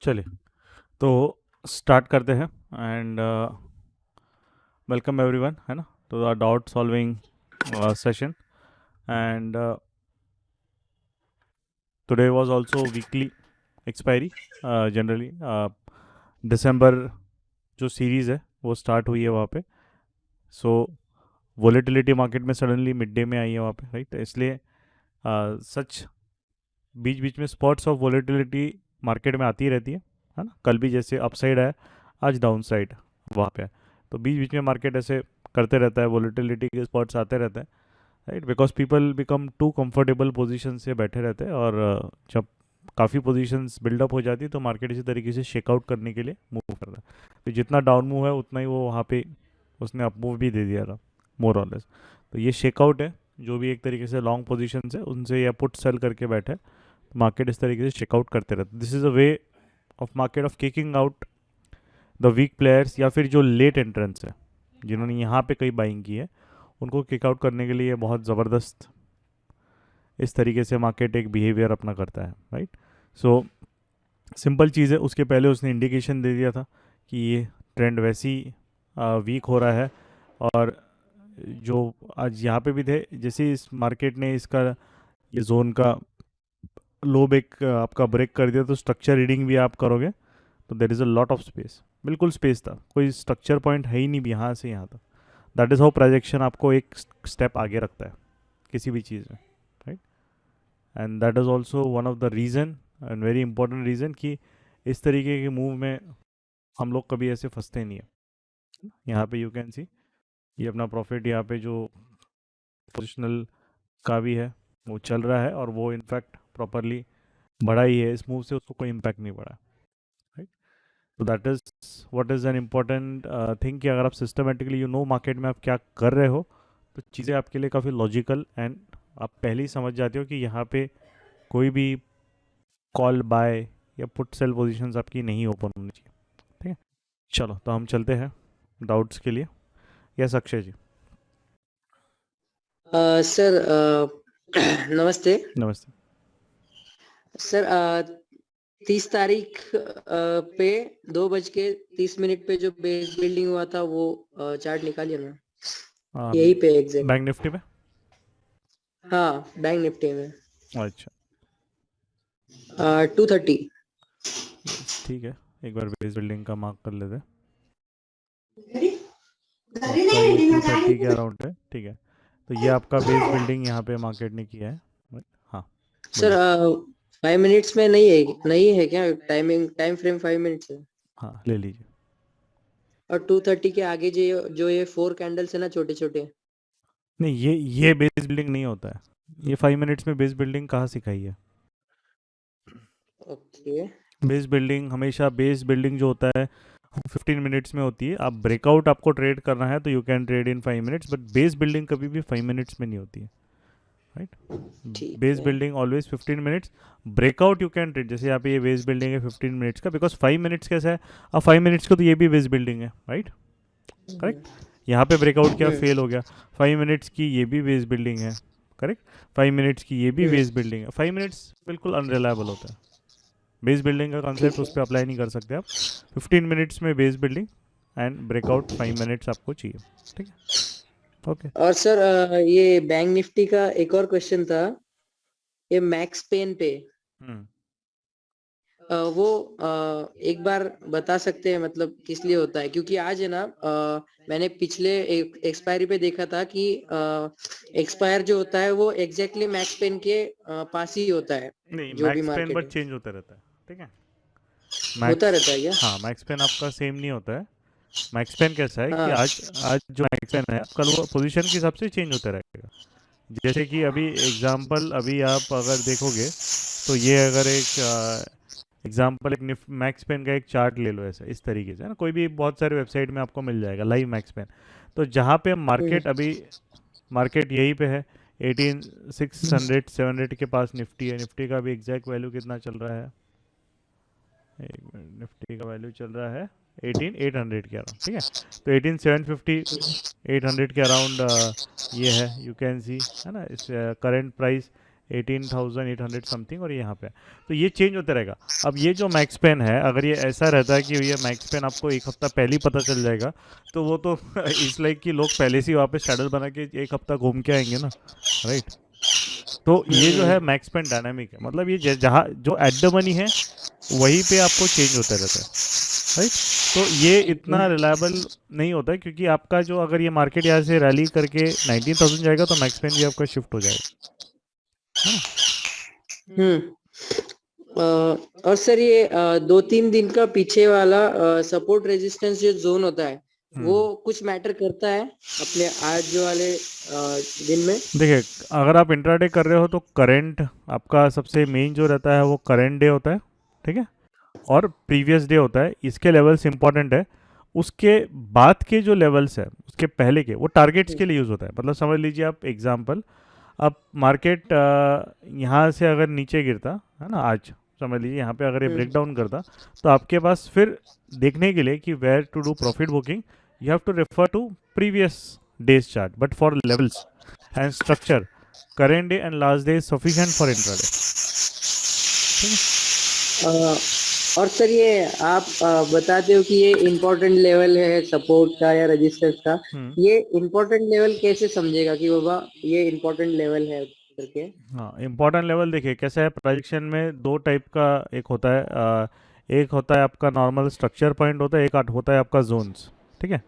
चलिए तो स्टार्ट करते हैं एंड वेलकम एवरीवन, है ना, तो the doubt solving session and today was also weekly expiry. Generally दिसंबर जो सीरीज़ है वो स्टार्ट हुई है वहाँ पे। सो वोलेटिलिटी मार्केट में सडनली मिड डे में आई है वहाँ पे, राइट। इसलिए सच बीच बीच में स्पॉट्स ऑफ वोलेटिलिटी मार्केट में आती रहती है ना। कल भी जैसे अपसाइड है, आज डाउन साइड वहाँ पे है। तो बीच बीच में मार्केट ऐसे करते रहता है, वोलेटिलिटी के स्पॉट्स आते रहते हैं, right. Because people become too comfortable position से बैठे रहते हैं और जब काफ़ी पोजीशंस बिल्डअप हो जाती है तो मार्केट इसी तरीके से शेकआउट करने के लिए मूव करता है। तो जितना डाउन मूव है उतना ही वो वहाँ पे उसने अप मूव भी दे दिया था, मोर और लेस। तो ये शेकआउट है। जो भी एक तरीके से लॉन्ग पोजीशन है उनसे या पुट सेल करके बैठे, मार्केट इस तरीके से चेकआउट करते रहते। This is a way of market of kicking out the weak players या फिर जो लेट एंट्रेंस है जिन्होंने यहाँ पे कई बाइंग की है, उनको किक आउट करने के लिए बहुत ज़बरदस्त इस तरीके से मार्केट एक बिहेवियर अपना करता है, राइट। सो सिंपल चीज़ है, उसके पहले उसने इंडिकेशन दे दिया था कि ये ट्रेंड वैसी वीक हो रहा है। और जो आज यहाँ पे भी थे, जैसे इस मार्केट ने इसका ये जोन का लो ब्रेक आपका ब्रेक कर दिया तो स्ट्रक्चर रीडिंग भी आप करोगे तो there is a lot of space. बिल्कुल स्पेस था, कोई स्ट्रक्चर पॉइंट है ही नहीं यहाँ से यहाँ तक। दैट इज़ हाउ प्रोजेक्शन आपको एक स्टेप आगे रखता है किसी भी चीज़ में, right. And that is also one of the reason and very important reason कि इस तरीके के मूव में हम लोग कभी ऐसे फंसते नहीं है। यहाँ पे यू कैन सी ये अपना प्रॉफिट यहाँ पे जो पोजिशनल का भी है वो चल रहा है और वो इनफैक्ट प्रॉपरली बढ़ा ही है। इस मूव से उसको कोई इम्पैक्ट नहीं पड़ा, राइट। तो that is what is an important thing कि अगर आप सिस्टमेटिकली यू नो मार्केट में आप क्या कर रहे हो तो चीज़ें आपके लिए काफ़ी लॉजिकल एंड आप पहले ही समझ जाते हो कि यहाँ पे कोई भी कॉल बाय या पुट सेल पोजीशंस आपकी नहीं ओपन होनी चाहिए, ठीक है। चलो तो हम चलते हैं डाउट्स के लिए। यस अक्षय जी। सर नमस्ते नमस्ते। सर। 30 तारीख पे 2:30 पे जो बेस बिल्डिंग हुआ था वो चार्ट निकालिए ना, यही पे एग्जैक्ट। बैंक निफ्टी पे? हाँ, बैंक निफ्टी में अच्छा 2:30। यस ठीक है, एक बार बेस बिल्डिंग का मार्क कर लेते हैं। तो आपका ये 230 के अराउंड है, ठीक है। तो ये आपका बेस बिल्डिंग यहाँ पे मार्केट ने किया है, right? हाँ सर बोलिए। 5 मिनट्स में नहीं है क्या? टाइम फ्रेम 5 मिनट्स है। हाँ ले लीजिए। और 2:30 के आगे जो ये 4 कैंडल्स है ना, छोटे छोटे। नहीं, ये बेस बिल्डिंग नहीं होता है। ये 5 मिनट्स में बेस बिल्डिंग कहाँ सिखाई है? ओके। बेस बिल्डिंग हमेशा बेस बिल्डिंग जो होता है 15 मिनट्स में होती है। आप ब्रेकआउट आपको ट्रेड करना है तो you can trade in 5 minutes, but base building कभी भी 5 मिनट्स में नहीं होती है, राइट। ठीक बेस है। Building always 15 minutes. Breakout you can trade, जैसे यहाँ पे ये बेस बिल्डिंग है 15 मिनट्स का, बिकॉज 5 मिनट्स कैसा है, अब 5 मिनट्स का तो ये भी बेस बिल्डिंग है, राइट, करेक्ट। यहाँ पे ब्रेकआउट किया, फेल हो गया। 5 मिनट्स की ये भी बेस बिल्डिंग है, करेक्ट। 5 मिनट्स की ये भी बेस बिल्डिंग है। 5 मिनट्स बिल्कुल अनरिलायबल होता है। बेस बिल्डिंग का कॉन्सेप्ट ठीक उस है। पर अप्लाई नहीं कर सकते आप। 15 मिनट्स में base building and breakout 5 minutes आपको चाहिए, ठीक है। ओके। और सर ये बैंक निफ्टी का एक और क्वेश्चन था। ये मैक्स पेन पे वो एक बार बता सकते हैं मतलब किस लिए होता है? क्योंकि आज है ना, मैंने पिछले एक्सपायरी पे देखा था कि एक्सपायर जो होता है वो एग्जैक्टली मैक्स पेन के पास ही होता है, नहीं, जो भी मैक्स पेन मार्केट बट है। चेंज होता रहता है, ठीक है। होता मैक्स, रहता है क्या? हाँ मैक्स पेन आपका सेम नहीं होता है। मैक्स पेन कैसा है कि हाँ। आज आज जो मैक्स पेन है कल वो पोजीशन के हिसाब से चेंज होता रहेगा। जैसे कि अभी एग्जांपल अभी आप अगर देखोगे तो ये अगर एक एग्जांपल एक मैक्स पेन का एक चार्ट ले लो ऐसा इस तरीके से, है ना, कोई भी बहुत सारे वेबसाइट में आपको मिल जाएगा लाइव मैक्स पेन। तो जहाँ पे हम्म। मार्केट अभी मार्केट यहीं पे है 18,600 700 के पास निफ्टी है। निफ्टी का भी एग्जैक्ट वैल्यू कितना चल रहा है, एक मिनट, निफ्टी का वैल्यू चल रहा है 18,800 के अराउंड, ठीक है। तो 18,750 800 के अराउंड ये है, यू कैन सी, है ना। इस करंट प्राइस 18,800 समथिंग, और ये यहाँ पे, तो ये चेंज होता रहेगा। अब ये जो मैक्स पेन है, अगर ये ऐसा रहता है कि ये मैक्स पेन आपको एक हफ्ता पहले ही पता चल जाएगा, तो वो तो इस लाइक कि लोग पहले से ही वहाँ पे शैडल बना के एक हफ्ता घूम के आएंगे ना, राइट। तो ये जो है मैक्स पेन डायनामिक है, मतलब ये जहाँ जो एट द मनी है वहीं पे आपको चेंज होता रहता है, राइट। तो ये इतना रिलायबल नहीं होता है, क्योंकि आपका जो अगर ये मार्केट यहाँ से रैली करके 19,000 जाएगा तो मैक्स पेन भी आपका शिफ्ट हो जाएगा, है ना। और सर ये 2-3 दिन का पीछे वाला सपोर्ट रेजिस्टेंस जो जोन होता है वो कुछ मैटर करता है अपने आज वाले दिन में? देखिए, अगर आप इंट्राडे कर रहे हो तो करंट आपका सबसे मेन जो रहता है वो करंट डे होता है, ठीक है, और प्रीवियस डे होता है, इसके लेवल्स इंपॉर्टेंट है। उसके बाद के जो लेवल्स है उसके पहले के वो टारगेट्स के लिए यूज़ होता है। मतलब समझ लीजिए आप एग्जांपल, अब मार्केट यहाँ से अगर नीचे गिरता है ना, आज समझ लीजिए यहाँ पे अगर ये ब्रेक डाउन करता, तो आपके पास फिर देखने के लिए कि where to do profit booking, you have to refer to previous days chart, but for levels and structure current day and last day is sufficient for intraday. और सर ये आप बताते हो कि ये इम्पोर्टेंट लेवल है सपोर्ट का या रजिस्टेंस का, ये इम्पोर्टेंट लेवल कैसे समझेगा कि बाबा ये इम्पोर्टेंट लेवल है करके? हाँ, इम्पोर्टेंट लेवल देखिए कैसा है, प्रोजेक्शन में दो टाइप का एक होता है, एक होता है आपका नॉर्मल स्ट्रक्चर पॉइंट होता है, एक होता है आपका जोन्स, ठीक है।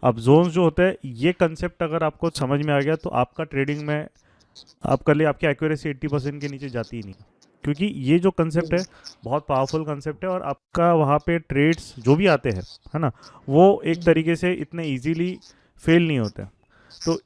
अब जोन्स जो होते हैं, ये कंसेप्ट अगर आपको समझ में आ गया तो आपका ट्रेडिंग में आपका लिए आपकी एक्यूरेसी 80% के नीचे जाती ही नहीं, क्योंकि ये जो कंसेप्ट है बहुत पावरफुल कंसेप्ट है, और आपका वहाँ पे ट्रेड्स जो भी आते हैं, है ना, वो एक तरीके से इतने इजीली फेल नहीं होते। तो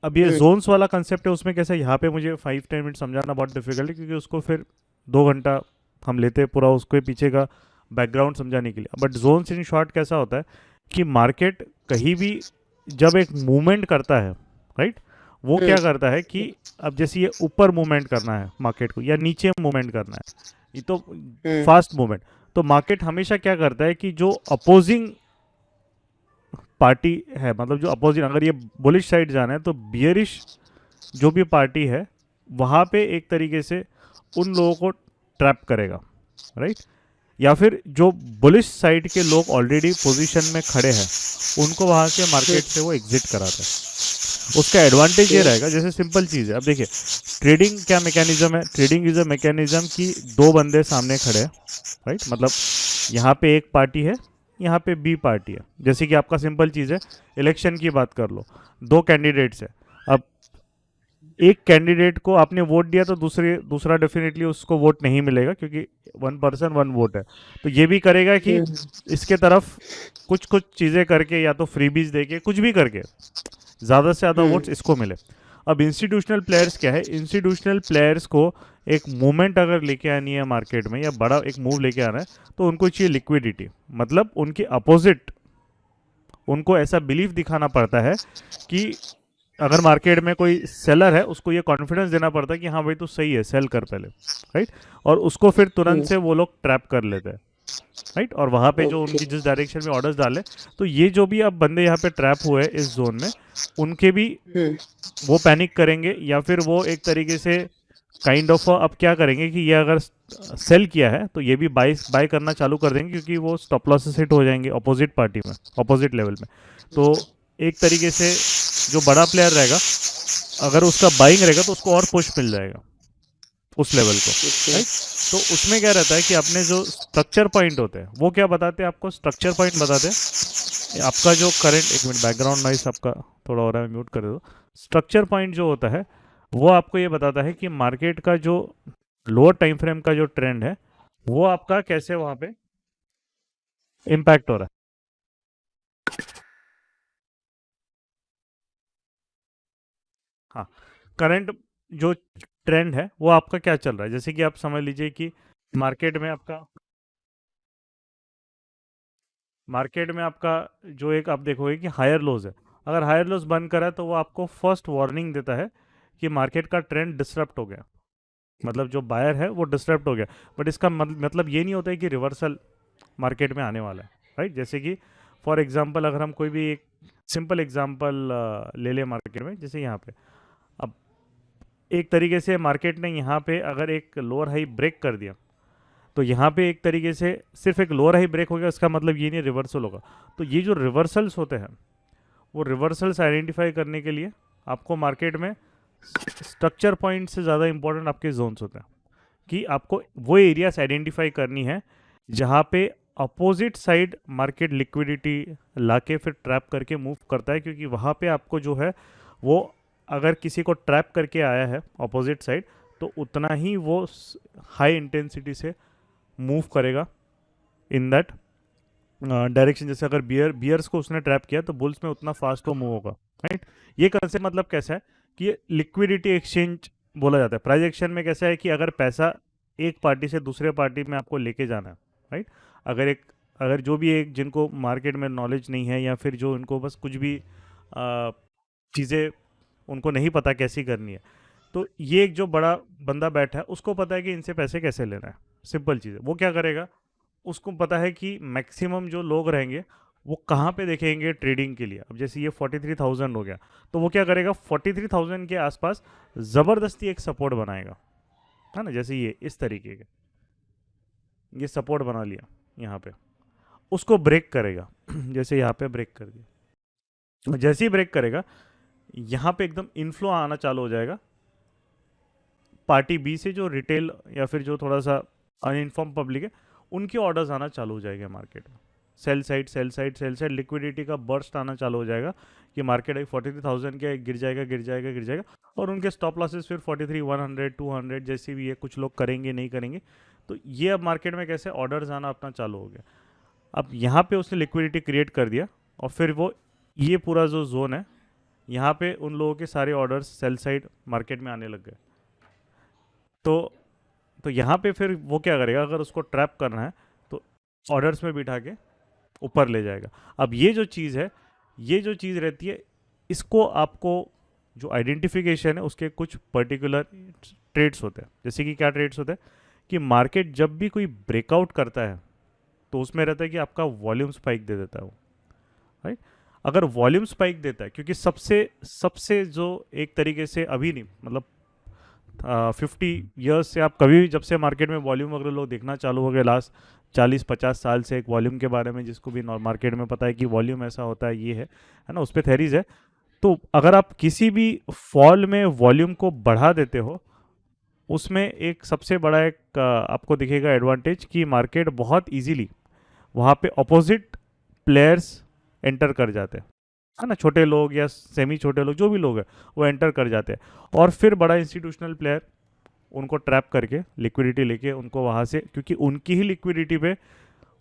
अब ये जोन्स वाला कंसेप्ट है, उसमें कैसे यहाँ पे मुझे 5-10 मिनट समझाना बहुत डिफिकल्ट है, क्योंकि उसको फिर 2 घंटा हम लेते हैं पूरा उसके पीछे का बैकग्राउंड समझाने के लिए। बट जोन्स इन शॉर्ट कैसा होता है कि मार्केट कहीं भी जब एक मूवमेंट करता है, राइट, वो क्या करता है कि अब जैसे ये ऊपर मूवमेंट करना है मार्केट को या नीचे मूवमेंट करना है, ये तो फास्ट मूवमेंट, तो मार्केट हमेशा क्या करता है कि जो अपोजिंग पार्टी है, मतलब जो अपोजिट, अगर ये बुलिश साइड जाना है तो बियरिश जो भी पार्टी है वहाँ पे एक तरीके से उन लोगों को ट्रैप करेगा, राइट। या फिर जो बुलिश साइड के लोग ऑलरेडी पोजीशन में खड़े हैं उनको वहाँ से मार्केट से वो एग्जिट कराता है। उसका एडवांटेज ये रहेगा, जैसे सिंपल चीज़ है, अब देखिए ट्रेडिंग क्या मैकेनिज्म है, ट्रेडिंग इज अ मैकेनिज्म कि दो बंदे सामने खड़े हैं, राइट, मतलब यहाँ पे एक पार्टी है, यहाँ पे बी पार्टी है। जैसे कि आपका सिंपल चीज़ है, इलेक्शन की बात कर लो, दो कैंडिडेट्स है, अब एक कैंडिडेट को आपने वोट दिया तो दूसरा डेफिनेटली उसको वोट नहीं मिलेगा, क्योंकि 1 पर्सन 1 वोट है। तो ये भी करेगा कि इसके तरफ कुछ कुछ चीज़ें करके या तो फ्रीबीज दे के कुछ भी करके ज़्यादा से ज़्यादा वोट्स इसको मिले। अब इंस्टीट्यूशनल प्लेयर्स क्या है, इंस्टीट्यूशनल प्लेयर्स को एक मूवमेंट अगर लेके आनी है मार्केट में या बड़ा एक मूव लेके आना है, तो उनको चाहिए लिक्विडिटी, मतलब उनके अपोजिट उनको ऐसा बिलीफ दिखाना पड़ता है कि अगर मार्केट में कोई सेलर है उसको ये कॉन्फिडेंस देना पड़ता है कि हाँ भाई तू सही है, सेल कर पहले, राइट, और उसको फिर तुरंत से वो लोग ट्रैप कर लेते हैं, राइट, और वहाँ पे जो उनकी जिस डायरेक्शन में ऑर्डर्स डाले, तो ये जो भी अब बंदे यहाँ पे ट्रैप हुए इस जोन में, उनके भी वो पैनिक करेंगे, या फिर वो एक तरीके से काइंड ऑफ अब क्या करेंगे कि ये अगर सेल किया है तो ये भी बाय करना चालू कर देंगे, क्योंकि वो स्टॉप लॉसेस हिट हो जाएंगे अपोजिट पार्टी में, अपोजिट लेवल में। तो एक तरीके से जो बड़ा प्लेयर रहेगा अगर उसका बाइंग रहेगा तो उसको और पुश मिल जाएगा उस लेवल को, राइट। तो उसमें क्या रहता है कि अपने जो स्ट्रक्चर पॉइंट होते हैं वो क्या बताते हैं आपको, स्ट्रक्चर पॉइंट बताते हैं आपका जो करंट, एक मिनट बैकग्राउंड नॉइस आपका थोड़ा हो रहा है, म्यूट कर दो। स्ट्रक्चर पॉइंट जो होता है वो आपको ये बताता है कि मार्केट का जो लोअर टाइम फ्रेम का जो ट्रेंड है वो आपका कैसे वहां पे इम्पैक्ट हो रहा है। हाँ, करंट जो ट्रेंड है वो आपका क्या चल रहा है, जैसे कि आप समझ लीजिए कि मार्केट में आपका जो एक आप देखोगे कि हायर लोज है, अगर हायर लोज बंद करा है तो वो आपको फर्स्ट वार्निंग देता है कि मार्केट का ट्रेंड डिसरप्ट हो गया, मतलब जो बायर है वो डिसरप्ट हो गया। बट इसका मतलब ये नहीं होता है कि रिवर्सल मार्केट में आने वाला है, राइट। जैसे कि फॉर एग्जांपल अगर हम कोई भी एक सिंपल एग्जांपल ले लें मार्केट में, जैसे यहाँ पे अब एक तरीके से मार्केट ने यहाँ पे अगर एक लोअर हाई ब्रेक कर दिया, तो यहाँ पे एक तरीके से सिर्फ एक लोअर हाई ब्रेक हो गया, इसका मतलब ये नहीं रिवर्सल होगा। तो ये जो रिवर्सल्स होते हैं, वो रिवर्सल्स आइडेंटिफाई करने के लिए आपको मार्केट में स्ट्रक्चर पॉइंट से ज़्यादा इंपॉर्टेंट आपके जोन्स होते हैं, कि आपको वो एरियाज आइडेंटिफाई करनी है जहाँ पे अपोजिट साइड मार्केट लिक्विडिटी लाके फिर ट्रैप करके मूव करता है, क्योंकि वहाँ पे आपको जो है वो अगर किसी को ट्रैप करके आया है अपोजिट साइड, तो उतना ही वो हाई इंटेंसिटी से मूव करेगा इन दैट डायरेक्शन। जैसे अगर बियर्स को उसने ट्रैप किया तो बुल्स में उतना फास्ट वो मूव होगा, राइट। ये कंसेप्ट मतलब कैसा है कि ये लिक्विडिटी एक्सचेंज बोला जाता है। प्राइस एक्शन में कैसा है कि अगर पैसा एक पार्टी से दूसरे पार्टी में आपको लेके जाना है, राइट। अगर जो भी एक जिनको मार्केट में नॉलेज नहीं है, या फिर जो इनको बस कुछ भी चीज़ें उनको नहीं पता कैसी करनी है, तो ये एक जो बड़ा बंदा बैठा है उसको पता है कि इनसे पैसे कैसे लेना है। सिंपल चीज़ है। वो क्या करेगा, उसको पता है कि मैक्सिमम जो लोग रहेंगे वो कहाँ पे देखेंगे ट्रेडिंग के लिए। अब जैसे ये 43,000 हो गया, तो वो क्या करेगा, 43,000 के आसपास ज़बरदस्ती एक सपोर्ट बनाएगा, है ना। जैसे ये इस तरीके के ये सपोर्ट बना लिया यहाँ पे, उसको ब्रेक करेगा जैसे यहाँ पे ब्रेक कर दिया, जैसे ही ब्रेक करेगा यहाँ पे एकदम इनफ्लो आना चालू हो जाएगा पार्टी बी से, जो रिटेल या फिर जो थोड़ा सा अनइन्फॉर्म पब्लिक है, उनके ऑर्डर्स आना चालू हो जाएंगे मार्केट में। Sell side sell side sell side liquidity का बर्स्ट आना चालू हो जाएगा कि मार्केट अभी 43,000 के गिर जाएगा गिर जाएगा गिर जाएगा, और उनके स्टॉप लॉसेस फिर 43, 100, 200 जैसी भी है, कुछ लोग करेंगे नहीं करेंगे। तो ये अब मार्केट में कैसे ऑर्डर्स आना अपना चालू हो गया। अब यहाँ पे उसने लिक्विडिटी क्रिएट कर दिया, और फिर वो ये पूरा जो जोन है यहाँ पे उन लोगों के सारे ऑर्डर्स सेल साइड मार्केट में आने लग गए। तो यहाँ पे फिर वो क्या करेगा, अगर उसको ट्रैप करना है तो ऑर्डर्स में बिठा के ऊपर ले जाएगा। अब ये जो चीज़ है, ये जो चीज़ रहती है, इसको आपको जो आइडेंटिफिकेशन है उसके कुछ पर्टिकुलर ट्रेड्स होते हैं। जैसे कि क्या ट्रेड्स होते हैं कि मार्केट जब भी कोई ब्रेकआउट करता है तो उसमें रहता है कि आपका वॉल्यूम स्पाइक दे देता है वो, राइट। अगर वॉल्यूम स्पाइक देता है, क्योंकि सबसे सबसे जो एक तरीके से अभी नहीं, मतलब 50 ईयर्स से आप कभी भी, जब से मार्केट में वॉल्यूम अगर लोग देखना चालू हो गए लास्ट 40-50 साल से, एक वॉल्यूम के बारे में जिसको भी मार्केट में पता है कि वॉल्यूम ऐसा होता है, ये है ना, उस पर थेरीज है। तो अगर आप किसी भी फॉल में वॉल्यूम को बढ़ा देते हो, उसमें एक सबसे बड़ा एक आपको दिखेगा एडवांटेज कि मार्केट बहुत इजीली वहाँ पे अपोजिट प्लेयर्स एंटर कर जाते हैं, है ना। छोटे लोग या सेमी छोटे लोग, जो भी लोग हैं, वो एंटर कर जाते हैं, और फिर बड़ा इंस्टीट्यूशनल प्लेयर उनको ट्रैप करके लिक्विडिटी लेके उनको वहाँ से, क्योंकि उनकी ही लिक्विडिटी पे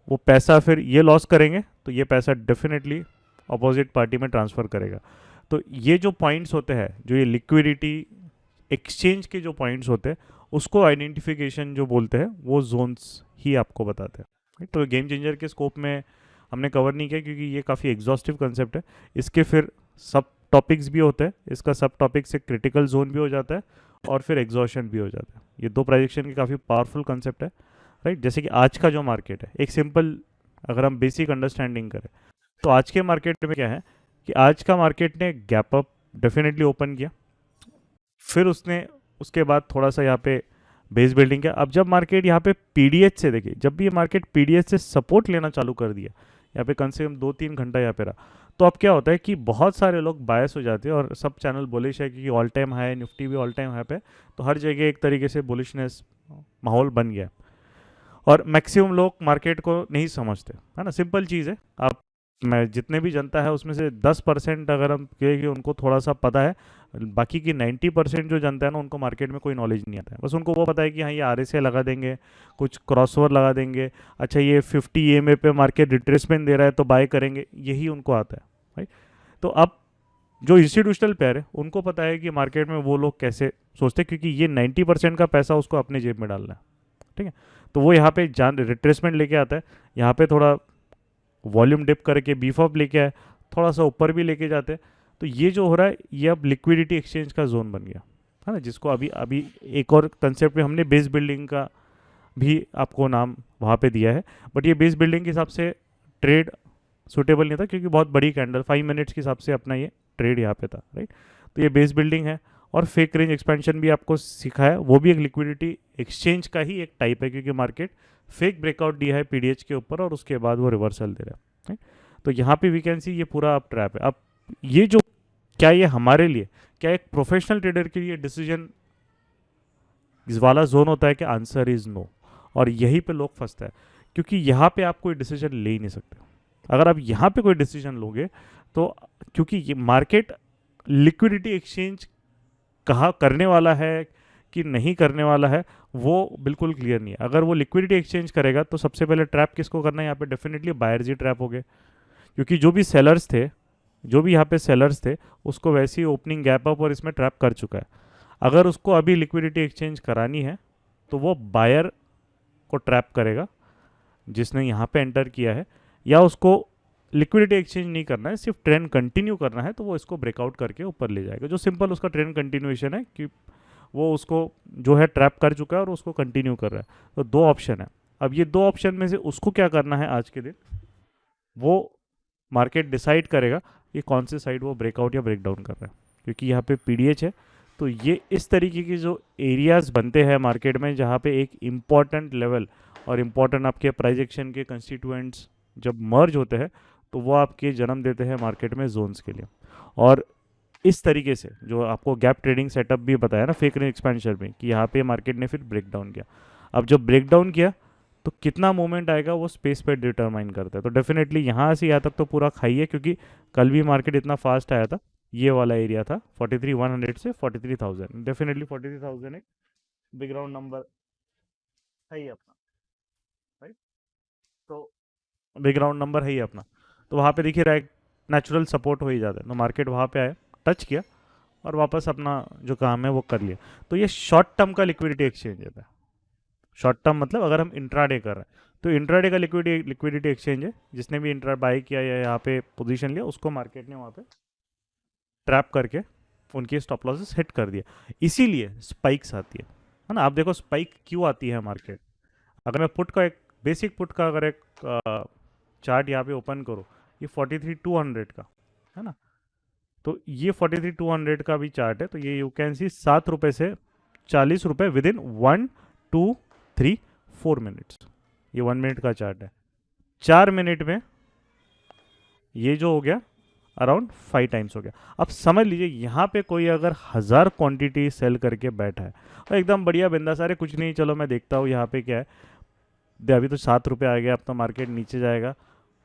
वो पैसा फिर ये लॉस करेंगे, तो ये पैसा डेफिनेटली अपोजिट पार्टी में ट्रांसफ़र करेगा। तो ये जो पॉइंट्स होते हैं, जो ये लिक्विडिटी एक्सचेंज के जो पॉइंट्स होते हैं, उसको आइडेंटिफिकेशन जो बोलते हैं, वो जोन्स ही आपको बताते हैं। तो गेम चेंजर के स्कोप में हमने कवर नहीं किया, क्योंकि ये काफ़ी एग्जॉस्टिव कंसेप्ट है। इसके फिर सब टॉपिक्स भी होते हैं, इसका सब टॉपिक से क्रिटिकल जोन भी हो जाता है और फिर एग्जॉशन भी हो जाता है। ये दो प्राइजेक्शन की काफ़ी पावरफुल कंसेप्ट है, राइट। जैसे कि आज का जो मार्केट है, एक सिंपल अगर हम बेसिक अंडरस्टैंडिंग करें, तो आज के मार्केट में क्या है कि आज का मार्केट ने गैप अप डेफिनेटली ओपन किया, फिर उसने उसके बाद थोड़ा सा यहाँ पे बेस बिल्डिंग किया। अब जब मार्केट यहाँ पे पीडीएच से, देखिए जब भी ये मार्केट पीडीएच से सपोर्ट लेना चालू कर दिया, यहाँ पे कम से कम 2-3 घंटा यहाँ पे रहा, तो अब क्या होता है कि बहुत सारे लोग बायस हो जाते हैं, और सब चैनल बुलिश है क्योंकि ऑल टाइम हाई, निफ्टी भी ऑल टाइम हाई पे, तो हर जगह एक तरीके से बुलिशनेस माहौल बन गया, और मैक्सिमम लोग मार्केट को नहीं समझते, है ना। सिंपल चीज़ है, आप मैं जितने भी जनता है उसमें से 10% अगर हम कहें कि उनको थोड़ा सा पता है, बाकी की 90% जो जनता है ना, उनको मार्केट में कोई नॉलेज नहीं आता है। बस उनको वो पता है कि हाँ ये आरएसए लगा देंगे, कुछ क्रॉसओवर लगा देंगे, अच्छा ये 50 ईएमए पे मार्केट रिट्रेसमेंट दे रहा है तो बाय करेंगे, यही उनको आता है, राइट। तो अब जो इंस्टीट्यूशनल प्लेयर है उनको पता है कि मार्केट में वो लोग कैसे सोचते हैं, क्योंकि ये 90% का पैसा उसको अपने जेब में डालना है, ठीक है। तो वो यहाँ पे जान रिट्रेसमेंट लेके आता है, यहाँ पे थोड़ा वॉल्यूम डिप करके बीफ अप लेके आए, थोड़ा सा ऊपर भी लेके जाते हैं। तो ये जो हो रहा है, ये अब लिक्विडिटी एक्सचेंज का जोन बन गया, है ना, जिसको अभी अभी एक और कंसेप्ट में हमने बेस बिल्डिंग का भी आपको नाम वहाँ पे दिया है। बट ये बेस बिल्डिंग के हिसाब से ट्रेड सूटेबल नहीं था, क्योंकि बहुत बड़ी कैंडल 5 मिनट्स के हिसाब से अपना ये ट्रेड यहाँ पे था, राइट। तो ये बेस बिल्डिंग है, और फेक रेंज एक्सपेंशन भी आपको सिखाया, वो भी एक लिक्विडिटी एक्सचेंज का ही एक टाइप है, क्योंकि मार्केट फेक ब्रेकआउट दिया है पीडीएच के ऊपर और उसके बाद वो रिवर्सल दे रहा है। तो यहाँ पे वी कैन सी ये पूरा अब ट्रैप है। अब ये जो क्या ये हमारे लिए, क्या एक प्रोफेशनल ट्रेडर के लिए डिसीजन इस वाला जोन होता है कि आंसर इज नो। और यहीं पे लोग फंसते हैं, क्योंकि यहाँ पे आप कोई डिसीजन ले ही नहीं सकते। अगर आप यहाँ पे कोई डिसीजन लोगे तो, क्योंकि ये मार्केट लिक्विडिटी एक्सचेंज कहाँ करने वाला है कि नहीं करने वाला है वो बिल्कुल क्लियर नहीं है। अगर वो लिक्विडिटी एक्सचेंज करेगा तो सबसे पहले ट्रैप किसको करना है यहाँ पे, डेफिनेटली बायर्स ही ट्रैप हो गए, क्योंकि जो भी सेलर्स थे, जो भी यहाँ पे सेलर्स थे, उसको वैसे ही ओपनिंग गैप अप और इसमें ट्रैप कर चुका है। अगर उसको अभी लिक्विडिटी एक्सचेंज करानी है तो वो बायर को ट्रैप करेगा जिसने यहाँ पे एंटर किया है, या उसको लिक्विडिटी एक्सचेंज नहीं करना है, सिर्फ ट्रेंड कंटिन्यू करना है, तो वो इसको ब्रेकआउट करके ऊपर ले जाएगा। जो सिंपल उसका ट्रेंड कंटिन्यूएशन है कि वो उसको जो है ट्रैप कर चुका है और उसको कंटिन्यू कर रहा है। तो दो ऑप्शन है। अब ये दो ऑप्शन में से उसको क्या करना है आज के दिन, वो मार्केट डिसाइड करेगा कि कौन से साइड वो ब्रेकआउट या ब्रेकडाउन कर रहा है। क्योंकि यहाँ पे पीडीएच है, तो ये इस तरीके की जो एरियाज बनते हैं मार्केट में, जहाँ पे एक इम्पॉर्टेंट लेवल और इम्पॉर्टेंट आपके प्राइस एक्शन के कंस्टिट्यूएंट्स जब मर्ज होते हैं तो वो आपके जन्म देते हैं मार्केट में जोन्स के लिए। और इस तरीके से जो आपको गैप ट्रेडिंग सेटअप भी बताया ना फेक रेंज एक्सपेंशन में, कि यहाँ पे मार्केट ने फिर ब्रेक डाउन किया। अब जब ब्रेक डाउन किया तो कितना मूवमेंट आएगा वो स्पेस पे डिटरमाइन करता है। तो डेफिनेटली यहाँ से यहाँ तक तो पूरा खाई है, क्योंकि कल भी मार्केट इतना फास्ट आया था। ये वाला एरिया था 43,100 से 43,000, डेफिनेटली 43,000 एक बिग राउंड नंबर है ही अपना, राइट। तो बिग राउंड नंबर है ही अपना, तो वहाँ पे देखिए राइट नेचुरल सपोर्ट हो ही जाता है। तो मार्केट वहाँ पे आया, टच किया और वापस अपना जो काम है वो कर लिया। तो ये शॉर्ट टर्म का लिक्विडिटी एक्सचेंज है। शॉर्ट टर्म मतलब अगर हम इंट्राडे कर रहे हैं तो इंट्राडे का लिक्विडिटी एक्सचेंज है। जिसने भी इंट्रा बाई किया या यहाँ पे पोजीशन लिया, उसको मार्केट ने वहाँ पे ट्रैप करके उनके स्टॉप लॉसेस हिट कर दिया। इसीलिए स्पाइक्स आती है ना। आप देखो स्पाइक क्यों आती है मार्केट। अगर मैं पुट का एक बेसिक पुट का अगर एक चार्ट यहाँ पे ओपन करो, ये 43,200 का है ना, तो ये 43,200 का भी चार्ट है। तो ये यू कैन सी 7 रुपये से 40 रुपये विद इन 1 2 3 4 मिनट्स। ये 1 मिनट का चार्ट है। 4 मिनट में ये जो हो गया अराउंड 5 टाइम्स हो गया। अब समझ लीजिए यहाँ पे कोई अगर 1000 क्वांटिटी सेल करके बैठा है और एकदम बढ़िया बिंदा सारे कुछ नहीं, चलो मैं देखता हूँ यहाँ पे क्या है, अभी तो 7 रुपये आ गया, अब तो मार्केट नीचे जाएगा,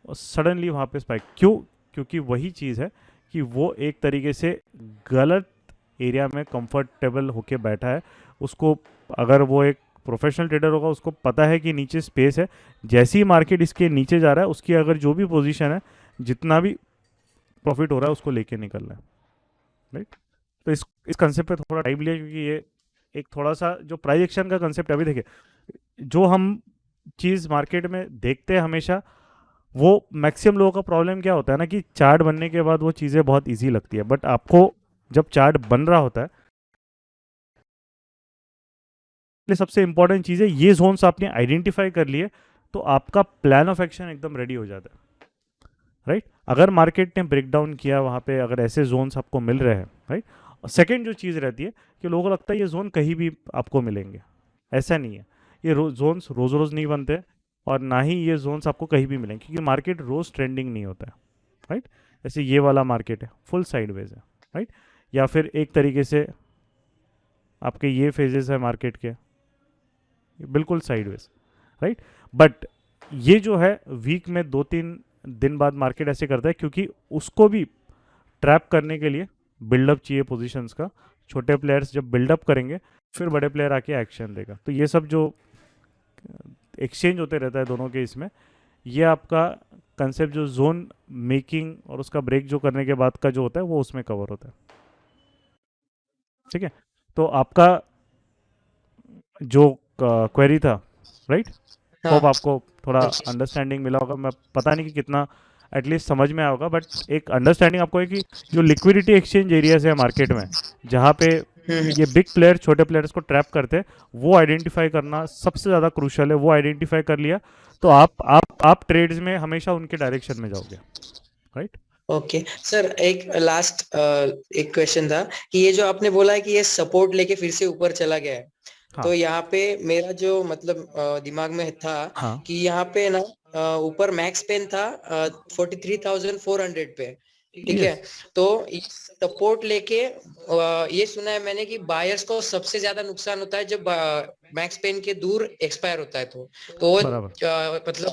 और सडनली वहाँ पे स्पाइक क्यों? क्योंकि वही चीज़ है कि वो एक तरीके से गलत एरिया में कंफर्टेबल होके बैठा है। उसको अगर वो एक प्रोफेशनल ट्रेडर होगा उसको पता है कि नीचे स्पेस है, जैसे ही मार्केट इसके नीचे जा रहा है उसकी अगर जो भी पोजीशन है, जितना भी प्रॉफिट हो रहा है उसको लेके निकलना है, राइट। तो इस कंसेप्ट पे थोड़ा टाइम लिया, क्योंकि ये एक थोड़ा सा जो प्राइस एक्शन का कंसेप्ट अभी देखिए, जो हम चीज़ मार्केट में देखते हैं हमेशा, वो मैक्सिमम लोगों का प्रॉब्लम क्या होता है ना कि चार्ट बनने के बाद वो चीज़ें बहुत इजी लगती है, बट आपको जब चार्ट बन रहा होता है, सबसे इंपॉर्टेंट चीज़ है ये जोन्स आपने आइडेंटिफाई कर लिए तो आपका प्लान ऑफ एक्शन एकदम रेडी हो जाता है, राइट। अगर मार्केट ने ब्रेकडाउन किया वहाँ पे, अगर ऐसे जोन्स आपको मिल रहे हैं, राइट। सेकेंड जो चीज़ रहती है कि लोगों को लगता है ये जोन कहीं भी आपको मिलेंगे, ऐसा नहीं है। ये जोन्स रोज़ रोज़ नहीं बनते और ना ही ये जोन्स आपको कहीं भी मिलेंगे, क्योंकि मार्केट रोज़ ट्रेंडिंग नहीं होता है, राइट। जैसे ये वाला मार्केट है फुल साइडवेज है, राइट। या फिर एक तरीके से आपके ये फेजेस है मार्केट के बिल्कुल साइडवेज, राइट। बट ये जो है वीक में 2-3 दिन बाद मार्केट ऐसे करता है, क्योंकि उसको भी ट्रैप करने के लिए बिल्डअप चाहिए पोजीशंस का। छोटे प्लेयर्स जब बिल्डअप करेंगे फिर बड़े प्लेयर आके एक्शन देगा। तो ये सब जो एक्सचेंज होते रहता है दोनों के, इसमें ये आपका कंसेप्ट जो जोन मेकिंग और उसका ब्रेक जो करने के बाद का जो होता है वो उसमें कवर होता है, ठीक है। तो आपका जो क्वेरी था, राइट, होप आपको थोड़ा अंडरस्टैंडिंग मिला होगा। मैं पता नहीं कि कितना एटलीस्ट समझ में आया होगा, बट एक अंडरस्टैंडिंग आपको है कि जो लिक्विडिटी एक्सचेंज एरियाज है मार्केट में, जहाँ पे ये बिग प्लेयर छोटे प्लेयर्स को ट्रैप करते हैं, वो आइडेंटिफाई करना सबसे ज़्यादा क्रूशल है। वो आइडेंटिफाई कर लिया तो आप ट्रेड्स में हमेशा उनके डायरेक्शन में जाओगे, राइट। ओके सर, एक लास्ट एक क्वेश्चन था कि ये जो आपने बोला है कि ये सपोर्ट लेके फिर से ऊपर चला गया है, हाँ तो यहाँ पे मेरा जो मतलब दिमाग में था हाँ कि यहाँ पे ना ऊपर मैक्स पेन था 43,400 पे, ठीक है। यस तो सपोर्ट लेके ये सुना है मैंने कि बायर्स को सबसे ज्यादा नुकसान होता है जब मैक्स पेन के दूर एक्सपायर होता है, तो वो बराबर। मतलब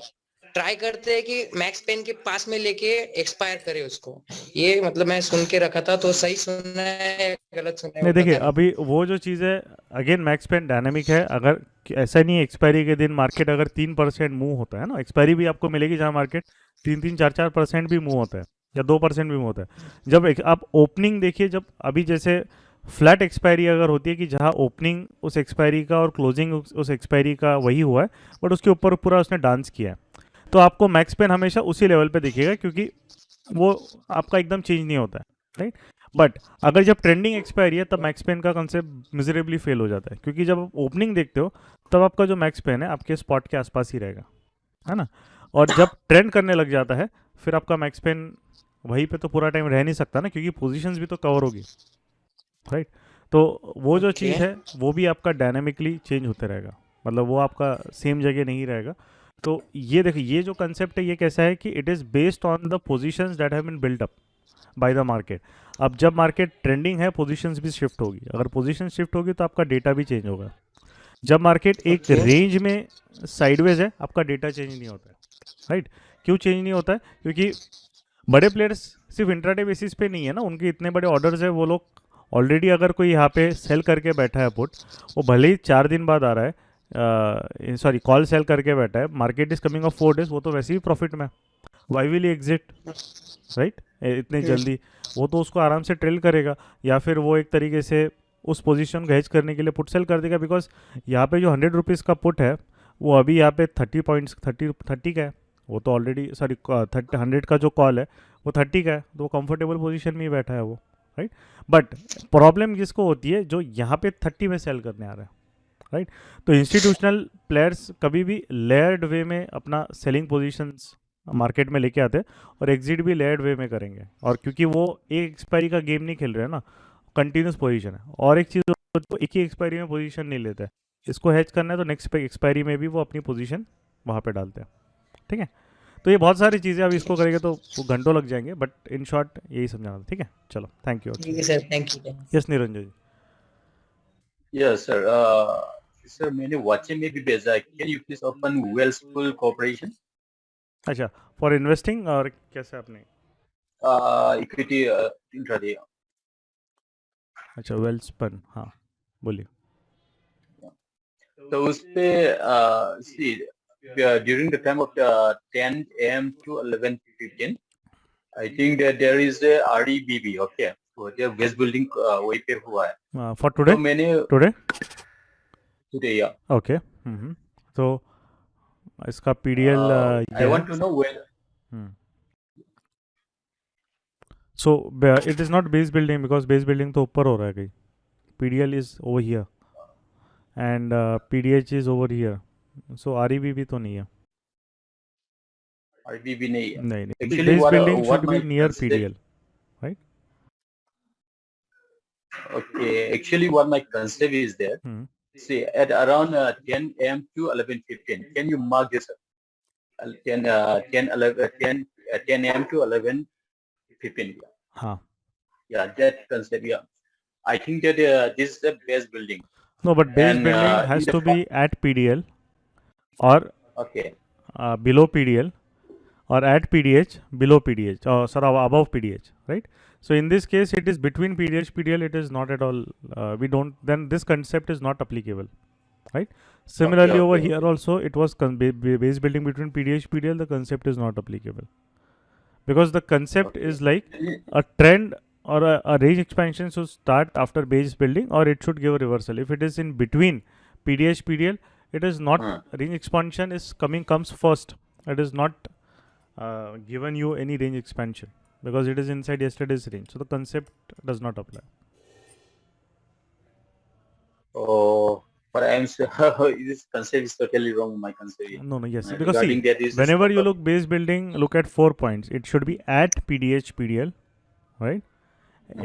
ट्राई करते हैं कि मैक्स पेन के पास में लेके एक्सपायर करे उसको। ये मतलब मैं सुन के रखा था, तो सही सुना है गलत सुना है नहीं वो देखिए, पता नहीं। अभी वो जो चीज़ है, अगेन मैक्स पेन डायनामिक है। अगर ऐसा नहीं है, एक्सपायरी के दिन मार्केट अगर 3% मूव होता है ना, एक्सपायरी भी आपको मिलेगी जहाँ मार्केट 3-3, 4-4% भी मूव होता है, या 2% भी मूव होता है। जब आप ओपनिंग देखिए, जब अभी जैसे फ्लैट एक्सपायरी अगर होती है कि जहाँ ओपनिंग उस एक्सपायरी का और क्लोजिंग उस एक्सपायरी का वही हुआ है, बट उसके ऊपर पूरा उसने डांस किया है, तो आपको मैक्स पेन हमेशा उसी लेवल पे दिखेगा, क्योंकि वो आपका एकदम चेंज नहीं होता है, राइट। बट अगर जब ट्रेंडिंग एक्सपायरी है, तब मैक्स पेन का कंसेप्ट मिजरेबली फेल हो जाता है, क्योंकि जब आप ओपनिंग देखते हो, तब आपका जो मैक्स पेन है आपके स्पॉट के आसपास ही रहेगा, है ना। और जब ट्रेंड करने लग जाता है, फिर आपका मैक्स पेन वहीं पे तो पूरा टाइम रह नहीं सकता ना, क्योंकि पोजीशंस भी तो कवर होगी, राइट। तो वो जो ओके चीज़ है, वो भी आपका डायनेमिकली चेंज होते रहेगा, मतलब वो आपका सेम जगह नहीं रहेगा। तो ये देखिए, ये जो कंसेप्ट है, ये कैसा है कि it is based on the positions that have been built up by the market. अब जब मार्केट ट्रेंडिंग है, पोजीशंस भी शिफ्ट होगी, अगर पोजीशन शिफ्ट होगी तो आपका डेटा भी चेंज होगा। जब मार्केट एक ओके रेंज में साइडवेज है, आपका डेटा चेंज नहीं होता है, राइट। क्यों चेंज नहीं होता है? क्योंकि बड़े प्लेयर्स सिर्फ इंट्राडे बेसिस पे नहीं है ना, उनके इतने बड़े ऑर्डर्स है, वो लोग ऑलरेडी अगर कोई यहाँ पे सेल करके बैठा है पुट, वो भले ही 4 दिन बाद आ रहा है, सॉरी कॉल सेल करके बैठा है, market is coming of 4 days, वो तो वैसे ही प्रॉफिट में, वाई विल एग्जिट, राइट, इतने जल्दी। वो तो उसको आराम से ट्रेल करेगा, या फिर वो एक तरीके से उस पोजीशन को हेज करने के लिए पुट सेल कर देगा, बिकॉज यहाँ पे जो 100 रुपीज़ का पुट है, वो अभी यहाँ पे 30 पॉइंट्स, 30 का है, वो तो ऑलरेडी, सॉरी 100 का जो कॉल है वो 30 का है, तो वो कंफर्टेबल पोजीशन में ही बैठा है वो, राइट। बट प्रॉब्लम किसको होती है? जो यहाँ पे 30 में सेल करने आ रहा है, राइट। तो इंस्टीट्यूशनल प्लेयर्स कभी भी लेयर्ड वे में अपना सेलिंग पोजीशंस मार्केट में लेके आते हैं, और एग्जिट भी लेयर्ड वे में करेंगे, और क्योंकि वो एक एक्सपायरी का गेम नहीं खेल रहे हैं ना, कंटिन्यूस पोजीशन है। और एक चीज़, वो एक ही एक्सपायरी में पोजीशन नहीं लेते हैं, इसको हैच करना है तो नेक्स्ट एक्सपायरी में भी वो अपनी पोजीशन वहाँ पे डालते हैं, ठीक है। तो ये बहुत सारी चीज़ें, अब इसको करेंगे तो वो घंटों लग जाएंगे, बट इन शॉर्ट यही समझाना था, ठीक है। चलो, थैंक यू ठीक अक्षय। है sir, thank you. Yes Niranjan ji. Yes, sir. Sir, मैंने WhatsApp में भी भेजा है. Can you please open Wellspool Corporation? अच्छा, फॉर इन्वेस्टिंग और कैसे आपने? Equity intraday. अच्छा, वेल्सपन, हाँ बोलिए। तो उस पे see during the time of 10 a.m. to 11:15, I think that there is a REBB. Okay, so the West Building वही पे हुआ है. फॉर टुडे, तो मैंने टुडे, today, yeah. ओके। तो इसका पीडीएल I ये है। want to know where. So it is not base building, because base building तो ऊपर हो रहा है कहीं, PDL is over here and PDH is over here, so REB भी तो नहीं है। REBB नहीं है. नहीं नहीं, Actually, base building should what be my near concept. PDL, right. Okay, actually, what my concept is there. See, at around 10 a.m. to 11:15, can you mark this? 10, 10, 11, 10, 10 a.m. to 11:15. हाँ, Yeah, that concept. Yeah, I think that this is the best building. No but base And building in has the to be at PDL और okay, below PDL, or at PDH, below PDH, or sorry, above PDH, right? So in this case, it is between PDH, PDL. It is not at all. We don't. Then this concept is not applicable, right? Similarly, over okay. here also, it was base building between PDH, PDL. The concept is not applicable, because the concept Okay. is like a trend or a range expansion should start after base building, or it should give a reversal. If it is in between PDH, PDL, it is not, range expansion is comes first. It is not given you any range expansion, because it is inside yesterday's range, so the concept does not apply. Oh, But I am this concept is totally wrong. My concept. No, yes, because see, Regarding that is whenever you look base building, look at 4 points. It should be at PDH PDL, right?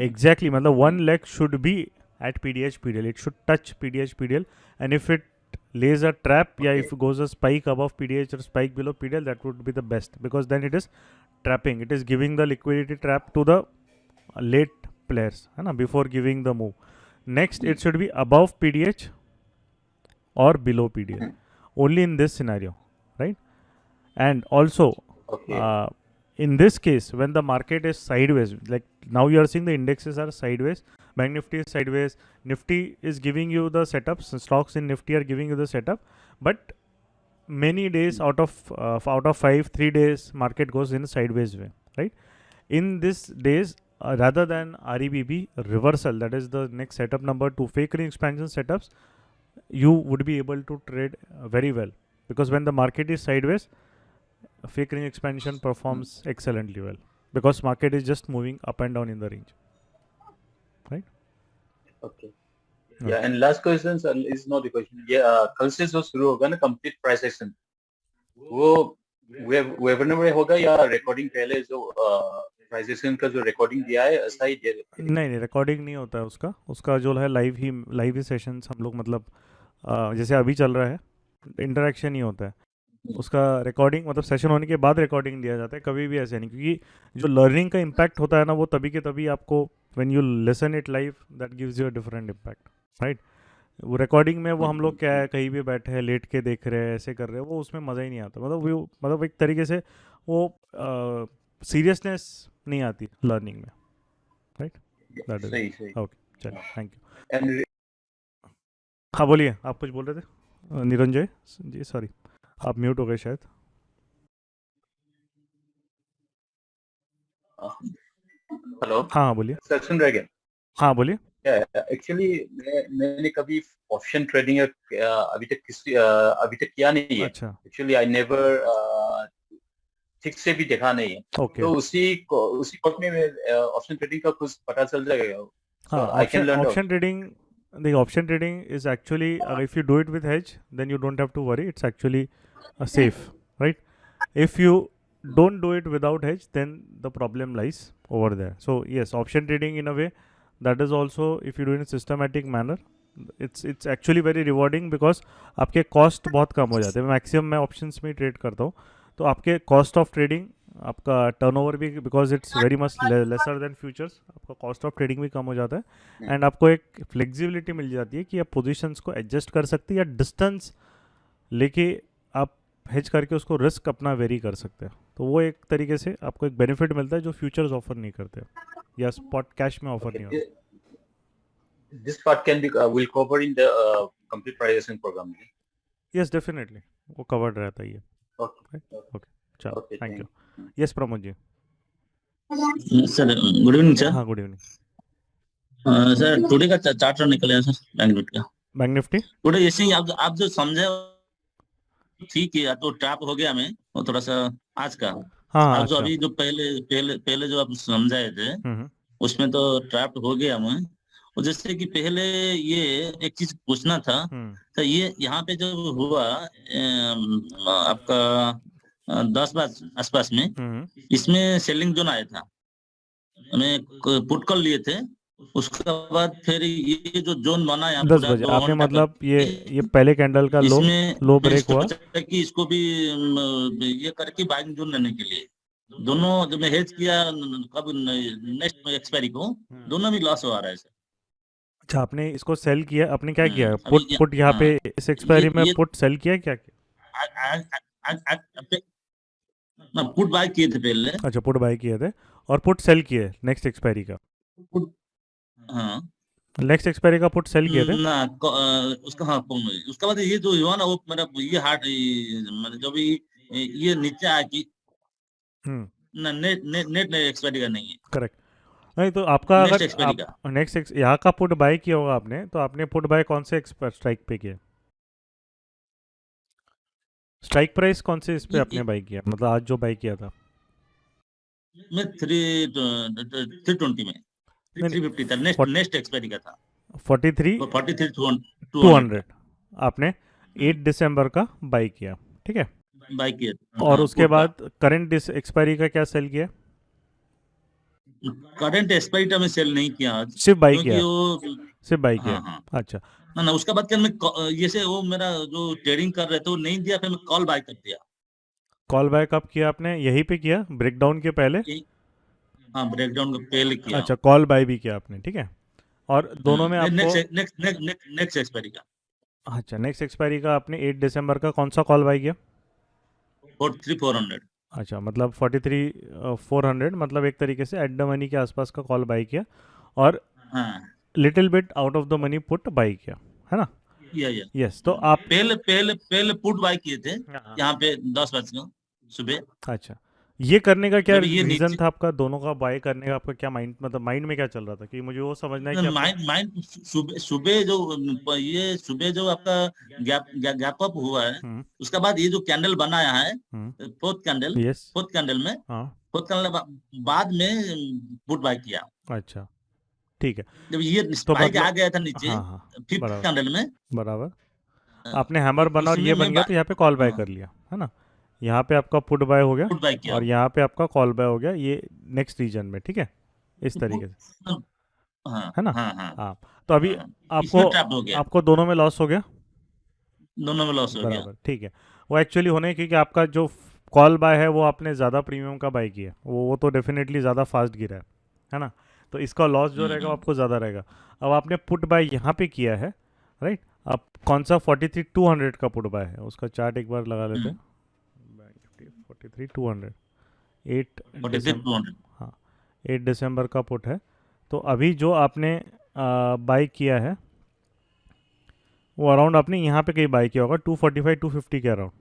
Exactly, मतलब one leg should be at PDH PDL. It should touch PDH PDL, and if it lays a trap, yeah, if it goes a spike above PDH or spike below PDL, that would be the best, because then it is trapping. It is giving the liquidity trap to the late players, है ना, before giving the move. Next, it should be above PDH or below PDL, only in this scenario, right? And also, okay. in this case, when the market is sideways, like now you are seeing the indexes are sideways, Bank Nifty is sideways, Nifty is giving you the setups, stocks in Nifty are giving you the setup, but many days out of 5, 3 days market goes in a sideways way, right? In this days, rather than REBB reversal, that is the next setup number 2, fake ring expansion setups, you would be able to trade very well, because when the market is sideways, fake ring expansion performs excellently well, because market is just moving up and down in the range, right? Okay. Yeah, and last question is not the question. Yeah, कल से जो शुरू होगा ना complete price action, वो webinar में होगा या रिकॉर्डिंग पहले जो प्राइस एक्शन का जो रिकॉर्डिंग दिया है ऐसा ही नहीं, रिकॉर्डिंग नहीं होता है उसका जो है लाइव ही सेशंस हम लोग, मतलब जैसे अभी चल रहा है, इंटरेक्शन ही होता है उसका। रिकॉर्डिंग मतलब सेशन होने के बाद रिकॉर्डिंग दिया जाता है, कभी भी ऐसे नहीं, क्योंकि जो लर्निंग का इम्पैक्ट होता है ना, वो तभी के तभी आपको, when you listen it live, that gives you a different impact, right? वो रिकॉर्डिंग में वो हम लोग क्या है, कहीं भी बैठे हैं, लेट के देख रहे हैं, ऐसे कर रहे हैं, वो उसमें मज़ा ही नहीं आता, मतलब एक तरीके से वो सीरियसनेस नहीं आती लर्निंग में, राइट? दैट इज सही ओके, चलिए, थैंक यू। एंड हाँ बोलिए, आप कुछ बोल रहे थे निरंजय जी, सॉरी आप म्यूट हो गए शायद। हेलो, हाँ बोलिए। सर सुन रहे क्या? हाँ बोलिए। एक्चुअली मैंने कभी ऑप्शन ट्रेडिंग अभी तक किया नहीं है। अच्छा, एक्चुअली आई नेवर ठीक से भी देखा नहीं है। ओके। तो उसी वक्त में ऑप्शन ट्रेडिंग का कुछ पता चल जाएगा? हाँ, option trading, the option trading is actually if you do it with hedge, then you don't have to worry, it's actually safe, right? If you don't do it without hedge, then the problem lies over there. So yes, option trading in a way, that is also, if you do it in a systematic manner, it's actually very rewarding, because आपके cost बहुत कम हो जाते हैं। Maximum मैं options में trade करता हूँ, तो आपके cost of trading, आपका टर्नओवर भी, because it's very much lesser than futures, आपका कॉस्ट ऑफ ट्रेडिंग भी कम हो जाता है, एंड आपको एक फ्लेक्सिबिलिटी मिल जाती है कि आप पोजीशंस को एडजस्ट कर सकते हैं, या डिस्टेंस लेके आप हेज करके उसको रिस्क अपना वेरी कर सकते हैं। तो वो एक तरीके से आपको एक बेनिफिट मिलता है जो फ्यूचर्स ऑफर नहीं करते, या स्पॉट कैश में ऑफर नहीं होता। This part can be will cover in the complete pricing program. Yes, definitely वो कवर्ड रहता है ये। ओके, चलो, thank you. Yes Pramod ji. Sir good evening sir. हाँ, गुड इवनिंग सर। टुडे का चार्ट निकले हैं सर बैंक निफ्टी का। बैंक निफ्टी टुडे ऐसे ही आप जो समझे ठीक है, तो ट्रैप हो गया हमें, और थोड़ा सा आज का, हाँ, जो अभी जो पहले जो आप समझाए थे उसमें तो ट्रैप हो गया हमें। और जैसे कि पहले ये एक चीज पूछना था, तो ये यहाँ पे जो हुआ आपका 10 बजे आसपास में, इसमें सेलिंग जोन आया था, हमें पुट कॉल लिए थे, उसके बाद फिर ये जो जोन बना है 10 बजे आपने, मतलब ये पहले कैंडल का लो ब्रेक हुआ कि इसको भी ये करके बाइंग जोन लेने के लिए, दोनों जब मैं हेज किया कब नेक्स्ट एक्सपायरी को, दोनों भी लॉस हो आ रहा है सर। अच्छा, आपने इसको सेल किया, आपने क्या किया? पुट यहाँ पे इस एक्सपायरी में पुट सेल किया, क्या पुट बाय किए थे पहले। अच्छा, पुट बाय किए थे और पुट सेल किए नेक्स्ट एक्सपायरी का। हाँ, नेक्स्ट एक्सपायरी का पुट सेल किए थे ना उसका। हाँ, उसके बाद ये जो हुआ ना, वो मेरा ये हार्ट, मतलब जो भी ये नीचे आया कि ना नेट एक्सपायरी का नहीं है। करेक्ट। नहीं तो आपका अगर नेक्स्ट यहाँ का पुट बाय किया होगा आपने, तो आपने पुट बाय कौन से स्ट्राइक पे किया? स्ट्राइक प्राइस कौन से इस पे आपने बाय किया, मतलब आज जो बाय किया था? मैं 320 में 350 था, नेक्स्ट एक्सपायरी का था 43 200। आपने 8 दिसंबर का बाई किया, ठीक है, बाई किया। और हाँ, उसके put का। बाद करंट एक्सपायरी का क्या सेल किया? करंट एक्सपायरी में सेल नहीं किया आज, सिर्फ बाई क्योंकि किया, वो सिर्फ बाई हाँ किया। हाँ अच्छा, ना ना, उसके बाद क्या मैं जैसे वो मेरा जो ट्रेडिंग कर रहे थे वो नहीं दिया, फिर मैं कॉल बाय कर दिया। कॉल बाय कब किया आपने? यहीं पे किया ब्रेकडाउन के पहले? यही, हाँ, ब्रेकडाउन का पहले किया। अच्छा, कॉल बाय भी किया आपने, ठीक है, और दोनों में आपको next next next next expiry का अच्छा, नेक्स्ट एक्सपायरी का आपने 8 दिसंबर का कौन सा कॉल बाय किया? 43,400। अच्छा, मतलब 43,400, मतलब एक तरीके से एट द मनी के आसपास का कॉल बाय किया और हाँ, little bit out of the money put buy किया, है ना? या यस, तो आप पहले पहले पहले पुट बाय किए थे हाँ। यहाँ पे 10 बजे को सुबह। अच्छा, ये करने का क्या जब ये रीजन नीचे था आपका, दोनों का बाय करने का आपका क्या माइंड, मतलब माइंड में क्या चल रहा था कि मुझे वो समझना है कि आपका माइंड माइंड सुबह सुबह जो ये सुबह जो आपका गैप अप हुआ है, हम्म उसके बाद ये जो कैंडल बनाया है, हम्म यस, फोर्थ कैंडल में, हाँ, फोर्थ कैंडल बाद में पुट बाय किया। अच्छा, ठीक है, जब ये तो स्पाइक आ मतलब गया था नीचे हाँ हाँ, फिफ्थ बराबर कैंडल में, बराबर, आपने हैमर बना और उसमें ये बन मैं गया तो यहाँ पे कॉल बाय हाँ, कर लिया, है ना? यहाँ पे आपका पुट बाय हो गया पुट बाय किया। और यहाँ पे आपका कॉल बाय हो गया, ये नेक्स्ट रीजन में, ठीक है, इस तरीके से, हाँ है ना? हाँ हाँ हाँ, तो अभी हाँ, आपको इसमें ट्रैप हो गया, आपको दोनों में लॉस हो गया, दोनों में लॉस हो गया। बराबर, ठीक है, वो एक्चुअली होने क्योंकि आपका जो कॉल बाय है वो आपने ज़्यादा प्रीमियम का बाय किया, वो तो डेफिनेटली ज़्यादा फास्ट गिरा है ना? तो इसका लॉस जो रहेगा वो हम्म। आपको ज़्यादा रहेगा। अब आपने पुट बाय यहाँ पे किया है, राइट? अब कौन सा 43,200 का पुट बाय है, उसका चार्ट एक बार लगा लेते हैं। 43,200, 8 दिसंबर, 43,200। हाँ, 8 दिसंबर का पुट है। तो अभी जो आपने बाई किया है वो अराउंड आपने यहाँ पे कहीं बाई किया होगा 245 250 के अराउंड,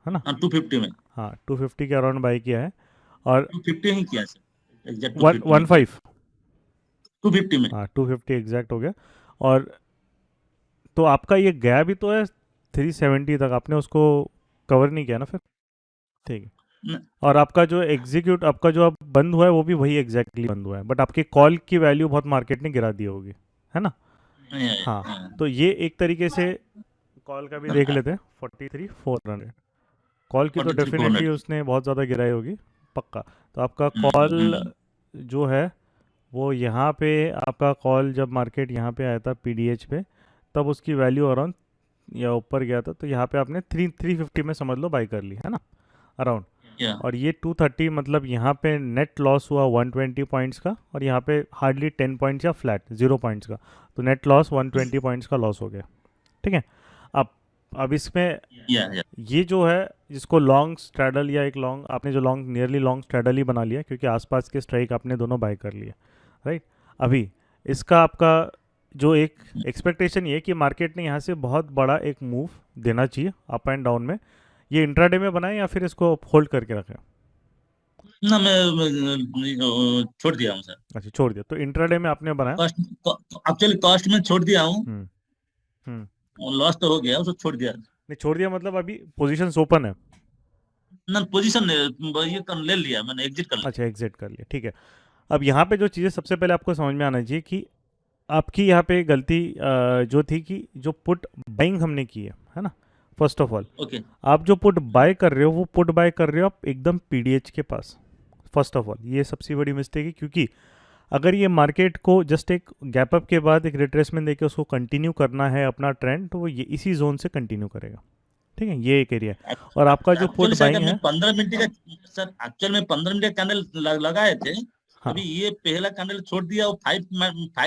है ना? हाँ, 250 में, हाँ, 250 के अराउंड बाई किया है और 250 ही किया सर, एग्जैक्ट 1 250 में किया, 15, 250 में। हाँ, 250 एग्जैक्ट हो गया। और तो आपका ये गया भी तो है 370 तक, आपने उसको कवर नहीं किया ना फिर, ठीक है। न- और आपका जो एग्जीक्यूट आपका जो अब बंद हुआ है वो भी वही एग्जैक्टली बंद हुआ है, बट आपके कॉल की वैल्यू बहुत मार्केट ने गिरा दी होगी, है ना? हाँ, हाँ, तो ये एक तरीके से कॉल का भी देख लेते हैं, 43,400 कॉल की तो 43,400। डेफिनेटली उसने बहुत ज़्यादा गिराई होगी, पक्का। तो आपका कॉल जो है वो यहाँ पे, आपका कॉल जब मार्केट यहाँ पे आया था पीडीएच पे, तब उसकी वैल्यू अराउंड या ऊपर गया था, तो यहाँ पे आपने 350 में समझ लो बाई कर ली, है ना, अराउंड। या और ये 230, मतलब यहाँ पे नेट लॉस हुआ 120 पॉइंट्स का और यहाँ पे हार्डली 10 पॉइंट्स या फ्लैट 0 पॉइंट्स का, तो नेट लॉस 120 पॉइंट्स का लॉस हो गया, ठीक है। अब इसमें या ये जो है जिसको लॉन्ग स्ट्रैडल या एक लॉन्ग, आपने जो लॉन्ग नियरली लॉन्ग स्ट्रैडल ही बना लिया क्योंकि आसपास के स्ट्राइक आपने दोनों बाय कर लिए, राइट? अभी इसका आपका जो एक एक्सपेक्टेशन ये है कि मार्केट ने यहाँ से बहुत बड़ा एक मूव देना चाहिए अप एंड डाउन में, ये इंट्राडे में बनाए या फिर इसको होल्ड करके रखें? ना, मैं छोड़ दिया हूँ सर, अच्छा, छोड़ दिया, तो इंट्राडे में आपने बनाया। कॉस्ट, एक्चुअली कॉस्ट में छोड़ दिया हूँ, हम्म हम्म लॉस तो हो गया, उसको छोड़ दिया। नहीं, छोड़ दिया मतलब अभी पोजीशंस ओपन है? ना, पोजीशन ये ले लिया मैंने, एग्जिट कर लिया। अच्छा, एग्जिट कर लिया, ठीक है। अब यहाँ पे जो चीज़ें सबसे पहले आपको समझ में आना चाहिए कि आपकी यहाँ पे गलती जो थी कि जो पुट बाइंग हमने की है ना, फर्स्ट ऑफ ऑल ओके, आप जो पुट बाय कर रहे हो वो पुट बाय कर रहे हो आप एकदम पीडीएच के पास, फर्स्ट ऑफ ऑल ये सबसे बड़ी मिस्टेक है, क्योंकि अगर ये मार्केट को जस्ट एक गैप अप के बाद एक रिट्रेसमेंट देके उसको कंटिन्यू करना है अपना ट्रेंड, तो वो ये इसी जोन से कंटिन्यू करेगा, ठीक है, ये एक एरिया है। और आपका जो पुट एक्चुअली सर बाइंग मैं है, 15 मिनट का, सर एक्चुअल में 15 मिनट का कैंडल लगाए थे, हाँ, अभी ये पहला कैंडल छोड़ दिया, वो 5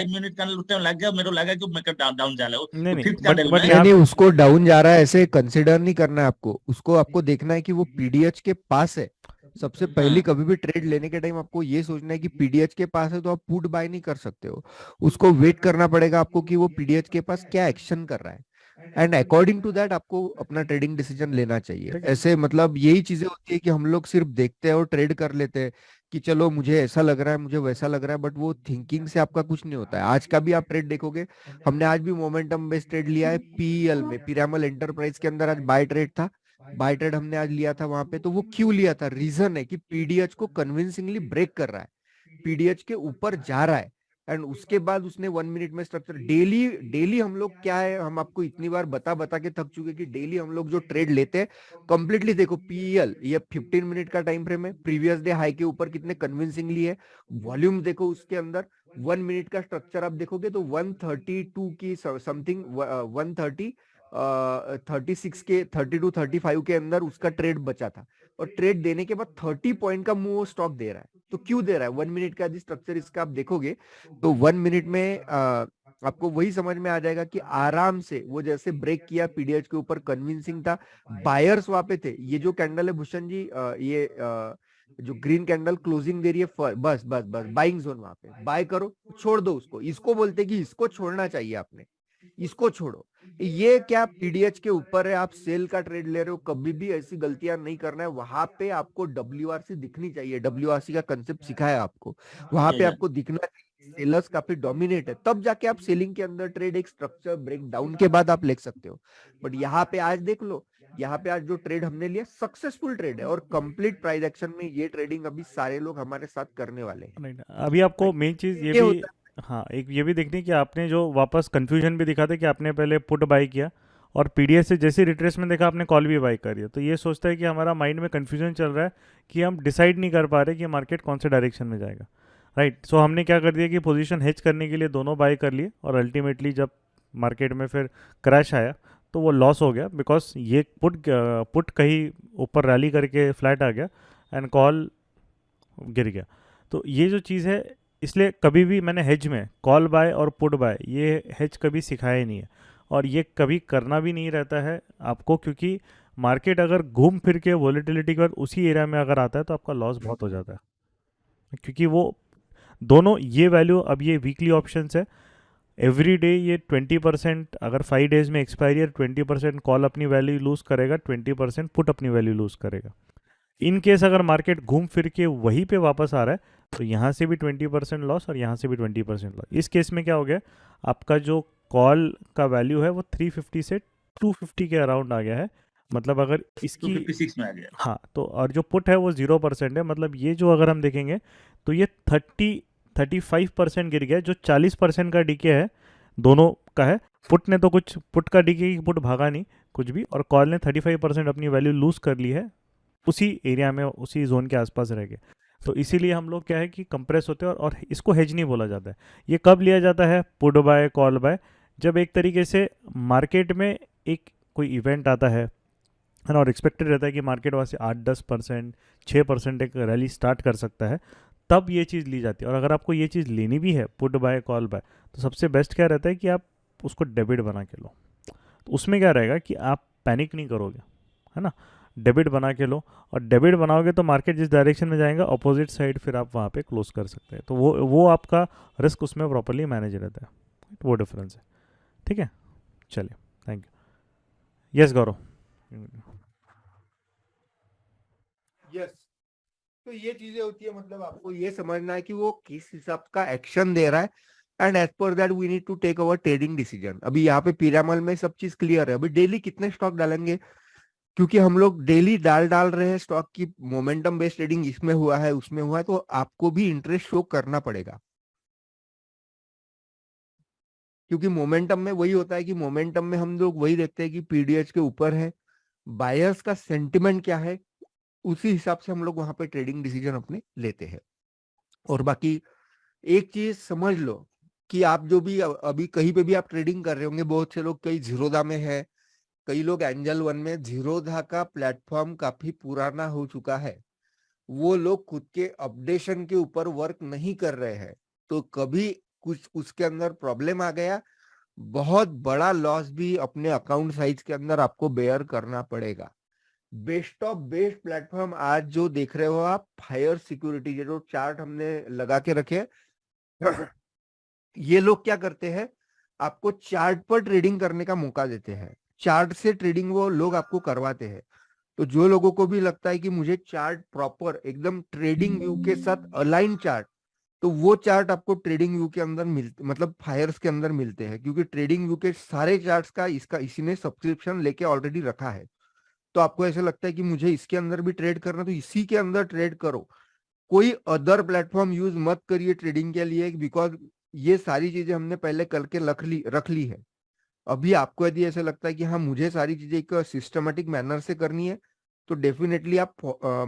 मिनट कैंडल उस टाइम लग गया, मेरे को लगा कि मार्केट डाउन जा रहा है, नहीं तो नहीं, फिफ्थ बट कैंडल बट में। नहीं यहाँ नहीं, उसको डाउन जा रहा है ऐसे कंसिडर नहीं करना है आपको, उसको आपको देखना है कि वो पीडीएच के पास है। सबसे पहले हाँ, कभी भी ट्रेड लेने के टाइम आपको ये सोचना है कि पीडीएच के पास है तो आप पुट बाय नहीं कर सकते हो, उसको वेट करना पड़ेगा आपको कि वो पीडीएच के पास क्या एक्शन कर रहा है, एंड अकॉर्डिंग टू दैट आपको अपना ट्रेडिंग डिसीजन लेना चाहिए। ठीक है, ऐसे मतलब यही चीजें होती है कि हम लोग सिर्फ देखते हैं और ट्रेड कर लेते हैं कि चलो मुझे ऐसा लग रहा है मुझे वैसा लग रहा है, बट वो थिंकिंग से आपका कुछ नहीं होता है। आज का भी आप ट्रेड देखोगे, हमने आज भी मोमेंटम बेस्ड ट्रेड लिया है पीएल में, पिरामल एंटरप्राइज के अंदर आज बाय ट्रेड था, बाय ट्रेड हमने आज लिया था वहां पे। तो वो क्यों लिया था, रीजन है कि पीडीएच को कन्विंसिंगली ब्रेक कर रहा है, पीडीएच के ऊपर जा रहा है, एंड उसके बाद उसने 1 मिनट में स्ट्रक्चर डेली डेली हम लोग क्या है, हम आपको इतनी बार बता बता के थक चुके कि डेली हम लोग जो ट्रेड लेते हैं कंप्लीटली देखो पीएल ये 15 मिनट का टाइम फ्रेम है, प्रीवियस डे हाई के ऊपर कितने कन्विंसिंगली है, वॉल्यूम देखो उसके अंदर 1 मिनट का स्ट्रक्चर आप देखोगे तो 132 की समथिंग 130 36 के 32 35 के अंदर उसका ट्रेड बचा था, और ट्रेड देने के बाद 30 पॉइंट का मूव स्टॉक दे रहा है। तो क्यों दे रहा है? 1 मिनट का यदि स्ट्रक्चर इसका आप देखोगे तो 1 मिनट में आपको वही समझ में आ जाएगा कि आराम से वो जैसे ब्रेक किया पीडीएच के ऊपर कन्विंसिंग था, बायर्स वहां पे थे। ये जो कैंडल है भूषण जी, ये जो ग्रीन कैंडल क्लोजिंग दे रही है, बस बस बस बाइंग जोन, वहां पे बाय करो, छोड़ दो उसको। इसको बोलते कि इसको छोड़ना चाहिए आपने, इसको छोड़ो। ये क्या पीडीएच के ऊपर है, आप सेल का ट्रेड ले रहे हो, कभी भी ऐसी गलतियां नहीं करना है। वहां पे आपको डब्ल्यूआरसी दिखनी चाहिए, डब्ल्यूआरसी का कंसेप्ट सिखाया आपको, वहां पे आपको दिखना चाहिए सेलर्स काफी डोमिनेट है, तब जाके आप सेलिंग के अंदर ट्रेड एक स्ट्रक्चर ब्रेक डाउन के बाद आप ले सकते हो। बट यहाँ पे आज देख लो, यहाँ पे आज जो ट्रेड हमने लिया सक्सेसफुल ट्रेड है, और कंप्लीट प्राइस एक्शन में ये ट्रेडिंग अभी सारे लोग हमारे साथ करने वाले हैं। राइट। अभी आपको मेन चीज़ ये ये भी, होता हाँ, एक ये भी देखनी है कि आपने जो वापस कंफ्यूजन भी दिखा था कि आपने पहले पुट बाई किया और पीडीएस से जैसे रिट्रेसमेंट देखा आपने कॉल भी बाई कर दिया, तो ये सोचता है कि हमारा माइंड में कंफ्यूजन चल रहा है कि हम डिसाइड नहीं कर पा रहे कि मार्केट कौन से डायरेक्शन में जाएगा। राइट। सो हमने क्या कर दिया कि पोजीशन हेज करने के लिए दोनों बाई कर लिए, और अल्टीमेटली जब मार्केट में फिर क्रैश आया तो वो लॉस हो गया, बिकॉज ये पुट कहीं ऊपर रैली करके फ्लैट आ गया एंड कॉल गिर गया। तो ये जो चीज़ है, इसलिए कभी भी मैंने हेज में कॉल बाय और पुट बाय ये हेज कभी सिखाया ही नहीं है, और ये कभी करना भी नहीं रहता है आपको, क्योंकि मार्केट अगर घूम फिर के वॉलेटिलिटी के बाद उसी एरिया में अगर आता है तो आपका लॉस बहुत हो जाता है, क्योंकि वो दोनों ये वैल्यू, अब ये वीकली ऑप्शंस है, एवरी डे ये 20%, अगर 5 डेज में एक्सपायरी है 20% कॉल अपनी वैल्यू लूज़ करेगा, 20% पुट अपनी वैल्यू लूज़ करेगा। इन केस अगर मार्केट घूम फिर के वहीं पे वापस आ रहा है तो यहाँ से भी 20% लॉस और यहाँ से भी 20% लॉस। इस केस में क्या हो गया, आपका जो कॉल का वैल्यू है वो 350 से 250 के अराउंड आ गया है, मतलब अगर इसकी 256 में आ गया। हाँ, तो और जो पुट है वो 0% है, मतलब ये जो अगर हम देखेंगे तो ये 35% गिर गया, जो 40% का डीके है दोनों का है। पुट ने तो कुछ, पुट का डीके, पुट भागा नहीं कुछ भी, और कॉल ने 35% अपनी वैल्यू लूज कर ली है, उसी एरिया में उसी जोन के आसपास रह गए। तो इसीलिए हम लोग क्या है कि कंप्रेस होते हैं, और इसको हेज नहीं बोला जाता है। ये कब लिया जाता है, पुट बाय कॉल बाय, जब एक तरीके से मार्केट में एक कोई इवेंट आता है और एक्सपेक्टेड रहता है कि मार्केट वहाँ से 8-10% 6% एक रैली स्टार्ट कर सकता है, तब ये चीज़ ली जाती है। और अगर आपको ये चीज़ लेनी भी है पुट बाय कॉल बाय, तो सबसे बेस्ट क्या रहता है कि आप उसको डेबिट बना के लो। तो उसमें क्या रहेगा कि आप पैनिक नहीं करोगे, है ना, डेबिट बना के लो, और डेबिट बनाओगे तो मार्केट जिस डायरेक्शन में जाएगा अपोजिट साइड फिर आप वहाँ पे क्लोज कर सकते हैं, तो वो आपका रिस्क उसमें प्रॉपरली मैनेज रहता है, वो डिफरेंस है। ठीक है, चलिए, thank you. Yes Gaurav. Yes, तो ये चीजें होती है, मतलब आपको ये समझना है कि वो किस हिसाब का एक्शन दे रहा है, and as per that we need to take our trading decision. अभी यहाँ पे पिरामल में सब चीज क्लियर है। अभी डेली कितने स्टॉक डालेंगे, क्योंकि हम लोग डेली डाल रहे हैं स्टॉक की, मोमेंटम बेस्ड ट्रेडिंग इसमें हुआ है उसमें हुआ है, तो आपको भी इंटरेस्ट शो करना पड़ेगा, क्योंकि मोमेंटम में वही होता है कि मोमेंटम में हम लोग वही देखते हैं कि पीडीएच के ऊपर है, बायर्स का सेंटिमेंट क्या है, उसी हिसाब से हम लोग वहां पे ट्रेडिंग डिसीजन अपने लेते हैं। और बाकी एक चीज समझ लो कि आप जो भी अभी कहीं पे भी आप ट्रेडिंग कर रहे होंगे, बहुत से लोग कई जीरोधा में है, कई लोग एंजल वन में। जीरोधा का प्लेटफॉर्म काफी पुराना हो चुका है, वो लोग खुद के अपडेशन के ऊपर वर्क नहीं कर रहे हैं, तो कभी कुछ उसके अंदर प्रॉब्लम आ गया, बहुत बड़ा लॉस भी अपने अकाउंट साइज के अंदर आपको बेयर करना पड़ेगा। बेस्ट ऑफ बेस्ट प्लेटफॉर्म आज जो देख रहे हो आप, फायर सिक्योरिटी, जो चार्ट हमने लगा के रखे ये लोग क्या करते हैं, आपको चार्ट पर ट्रेडिंग करने का मौका देते हैं, चार्ट से ट्रेडिंग वो लोग आपको करवाते हैं। तो जो लोगों को भी लगता है कि मुझे चार्ट प्रॉपर एकदम ट्रेडिंग व्यू के साथ अलाइन चार्ट, तो वो चार्ट आपको ट्रेडिंग व्यू के अंदर मिलते, मतलब फायर्स के अंदर मिलते हैं, क्योंकि ट्रेडिंग व्यू के सारे चार्ट्स का इसका इसी ने सब्सक्रिप्शन लेके ऑलरेडी रखा है। तो आपको ऐसा लगता है कि मुझे इसके अंदर भी ट्रेड करना, तो इसी के अंदर ट्रेड करो, कोई अदर प्लेटफॉर्म यूज मत करिए ट्रेडिंग के लिए, बिकॉज ये सारी चीजें हमने पहले करके रख ली है। अभी आपको यदि ऐसा लगता है कि हाँ मुझे सारी चीजें एक सिस्टमेटिक मैनर से करनी है, तो डेफिनेटली आप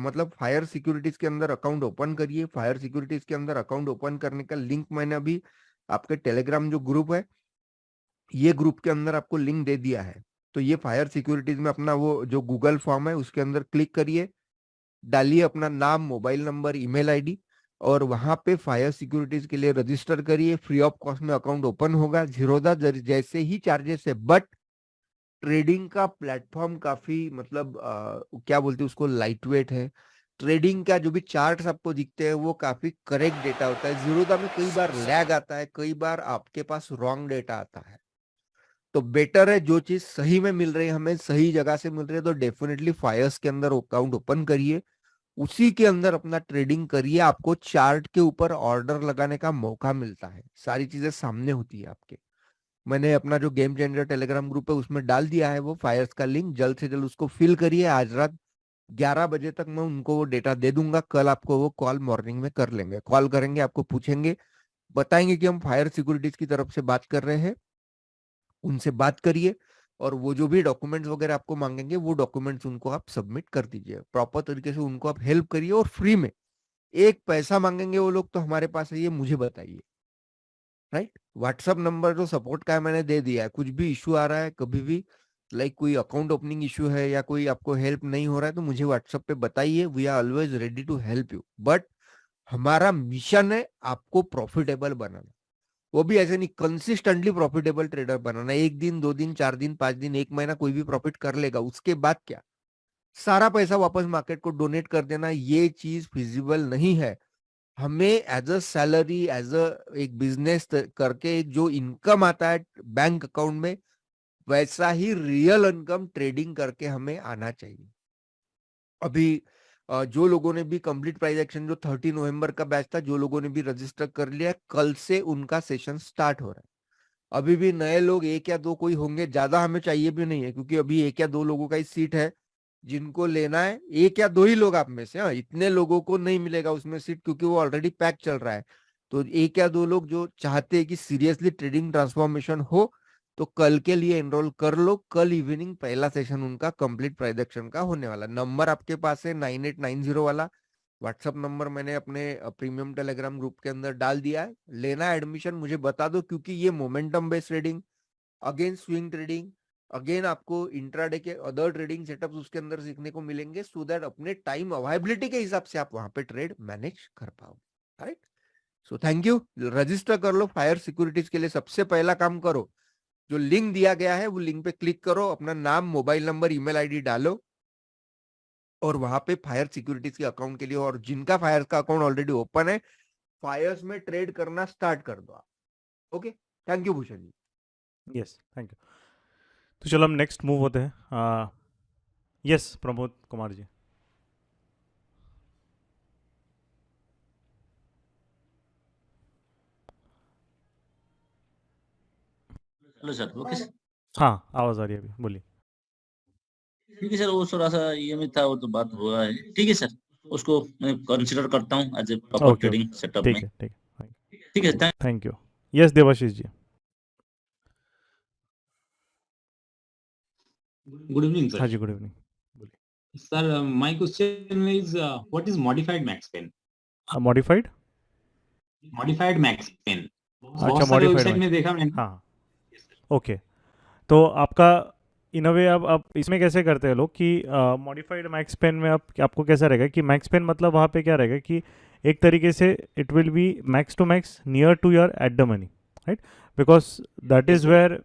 मतलब फायर सिक्योरिटीज के अंदर अकाउंट ओपन करिए। फायर सिक्योरिटीज के अंदर अकाउंट ओपन करने का लिंक मैंने अभी आपके टेलीग्राम जो ग्रुप है, ये ग्रुप के अंदर आपको लिंक दे दिया है। तो ये फायर सिक्योरिटीज में अपना वो जो गूगल फॉर्म है उसके अंदर क्लिक करिए, डालिए अपना नाम, मोबाइल नंबर, ईमेल आईडी, और वहां पे फायर सिक्योरिटीज के लिए रजिस्टर करिए। फ्री ऑफ कॉस्ट में अकाउंट ओपन होगा, जीरोधा जैसे ही चार्जेस है। बट ट्रेडिंग का प्लेटफॉर्म काफी मतलब क्या बोलते हैं उसको, लाइट वेट है। ट्रेडिंग का जो भी चार्ट्स आपको दिखते हैं वो काफी करेक्ट डेटा होता है। जीरोधा में कई बार लैग आता है, कई बार आपके पास रॉन्ग डेटा आता है। तो बेटर है जो चीज सही में मिल रही है, हमें सही जगह से मिल रही है, तो डेफिनेटली फायर्स के अंदर अकाउंट ओपन करिए, उसी के अंदर अपना ट्रेडिंग करिए। आपको चार्ट के ऊपर ऑर्डर लगाने का मौका मिलता है, सारी चीजें सामने होती है आपके। मैंने अपना जो गेम चेंजर टेलीग्राम ग्रुप है उसमें डाल दिया है वो फायर्स का लिंक, जल्द से जल्द उसको फिल करिए। आज रात 11 बजे तक मैं उनको वो डेटा दे दूंगा। कल आपको वो कॉल मॉर्निंग में कर लेंगे, कॉल करेंगे, आपको पूछेंगे, बताएंगे कि हम फायर सिक्योरिटीज की तरफ से बात कर रहे हैं। उनसे बात करिए, और वो जो भी डॉक्यूमेंट्स वगैरह आपको मांगेंगे वो डॉक्यूमेंट्स उनको आप सबमिट कर दीजिए। प्रॉपर तरीके से उनको आप हेल्प करिए, और फ्री में। एक पैसा मांगेंगे वो लोग तो हमारे पास है, ये मुझे बताइए, राइट। व्हाट्सअप नंबर जो सपोर्ट का है मैंने दे दिया है। कुछ भी इशू आ रहा है कभी भी, लाइक कोई अकाउंट ओपनिंग इशू है या कोई आपको हेल्प नहीं हो रहा है, तो मुझे व्हाट्सएप पे बताइए। We are always ready to help you. But हमारा मिशन है आपको प्रॉफिटेबल बनाना, वो भी ऐसे नहीं, कंसिस्टेंटली प्रॉफिटेबल ट्रेडर बनाना। एक दिन, 2 दिन, 4 दिन, 5 दिन, एक महीना कोई भी प्रॉफिट कर लेगा, उसके बाद क्या, सारा पैसा वापस मार्केट को डोनेट कर देना, ये चीज फिजिबल नहीं है। हमें as a salary, as a एक बिजनेस करके जो इनकम आता है बैंक अकाउंट में, वैसा ही रियल इनकम ट्रेडिंग करके हमें आना चाहिए। अभी जो लोगों ने भी कंप्लीट प्राइस एक्शन जो 30 नवंबर का बैच था, जो लोगों ने भी रजिस्टर कर लिया, कल से उनका सेशन स्टार्ट हो रहा है। अभी भी नए लोग एक या दो कोई होंगे, ज्यादा हमें चाहिए भी नहीं है, क्योंकि अभी एक या दो लोगों का ही सीट है जिनको लेना है। एक या दो ही लोग आप में से, हाँ, इतने लोगों को नहीं मिलेगा उसमें सीट, क्योंकि वो ऑलरेडी पैक चल रहा है। तो एक या दो लोग जो चाहते हैं कि सीरियसली ट्रेडिंग ट्रांसफॉर्मेशन हो, तो कल के लिए एनरोल कर लो। कल इवनिंग पहला सेशन उनका कंप्लीट प्राइस एक्शन का होने वाला। नंबर आपके पास है 9890 वाला, व्हाट्सअप नंबर मैंने अपने प्रीमियम टेलीग्राम ग्रुप के अंदर डाल दिया है। लेना एडमिशन मुझे बता दो, क्योंकि ये momentum based trading, again swing trading, again आपको इंट्राडे के अदर ट्रेडिंग सेटअप्स उसके अंदर सीखने को मिलेंगे, सो दैट अपने टाइम अवेलेबिलिटी के हिसाब से आप वहां पे ट्रेड मैनेज कर पाओगे, right. So thank you. Register कर लो फायर सिक्योरिटीज के लिए। सबसे पहला काम करो, जो लिंक दिया गया है वो लिंक पे क्लिक करो, अपना नाम, मोबाइल नंबर, ईमेल आईडी डालो, और वहां पे फायर सिक्योरिटीज के अकाउंट के लिए, और जिनका फायर का अकाउंट ऑलरेडी ओपन है, फायर्स में ट्रेड करना स्टार्ट कर दो आप। Okay, thank you Bhushan ji. Yes, thank you. तो चलो हम नेक्स्ट मूव होते हैं। Yes, Pramod Kumar ji. Hello sir, okay sir. हाँ, आवाज़ आ रही है अभी, बोलिए। ठीक है सर, वो थोड़ा सा ये में था, वो तो बात हुआ है। ठीक है सर, उसको मैं कंसिडर करता हूँ as a proper okay, trading setup ठीक में। है, ठीक है, ठीक है, thank you. Yes, Devashish ji. Good evening, sir. हाँ जी, गुड इवनिंग, बोलिए। Sir, my question is, what is modified max pen? Modified? Modified max pen. अच्छा, बहुत सारे मॉडिफाइड वेबसाइट में मैक्स, देखा मैंने। हाँ, ओके। तो आपका इन अ वे अब इसमें कैसे करते हैं लोग कि मॉडिफाइड मैक्स पेन में आप आपको कैसा रहेगा कि मैक्स पेन मतलब वहाँ पे क्या रहेगा कि एक तरीके से it will be max to max near to your at the money, right, because that is where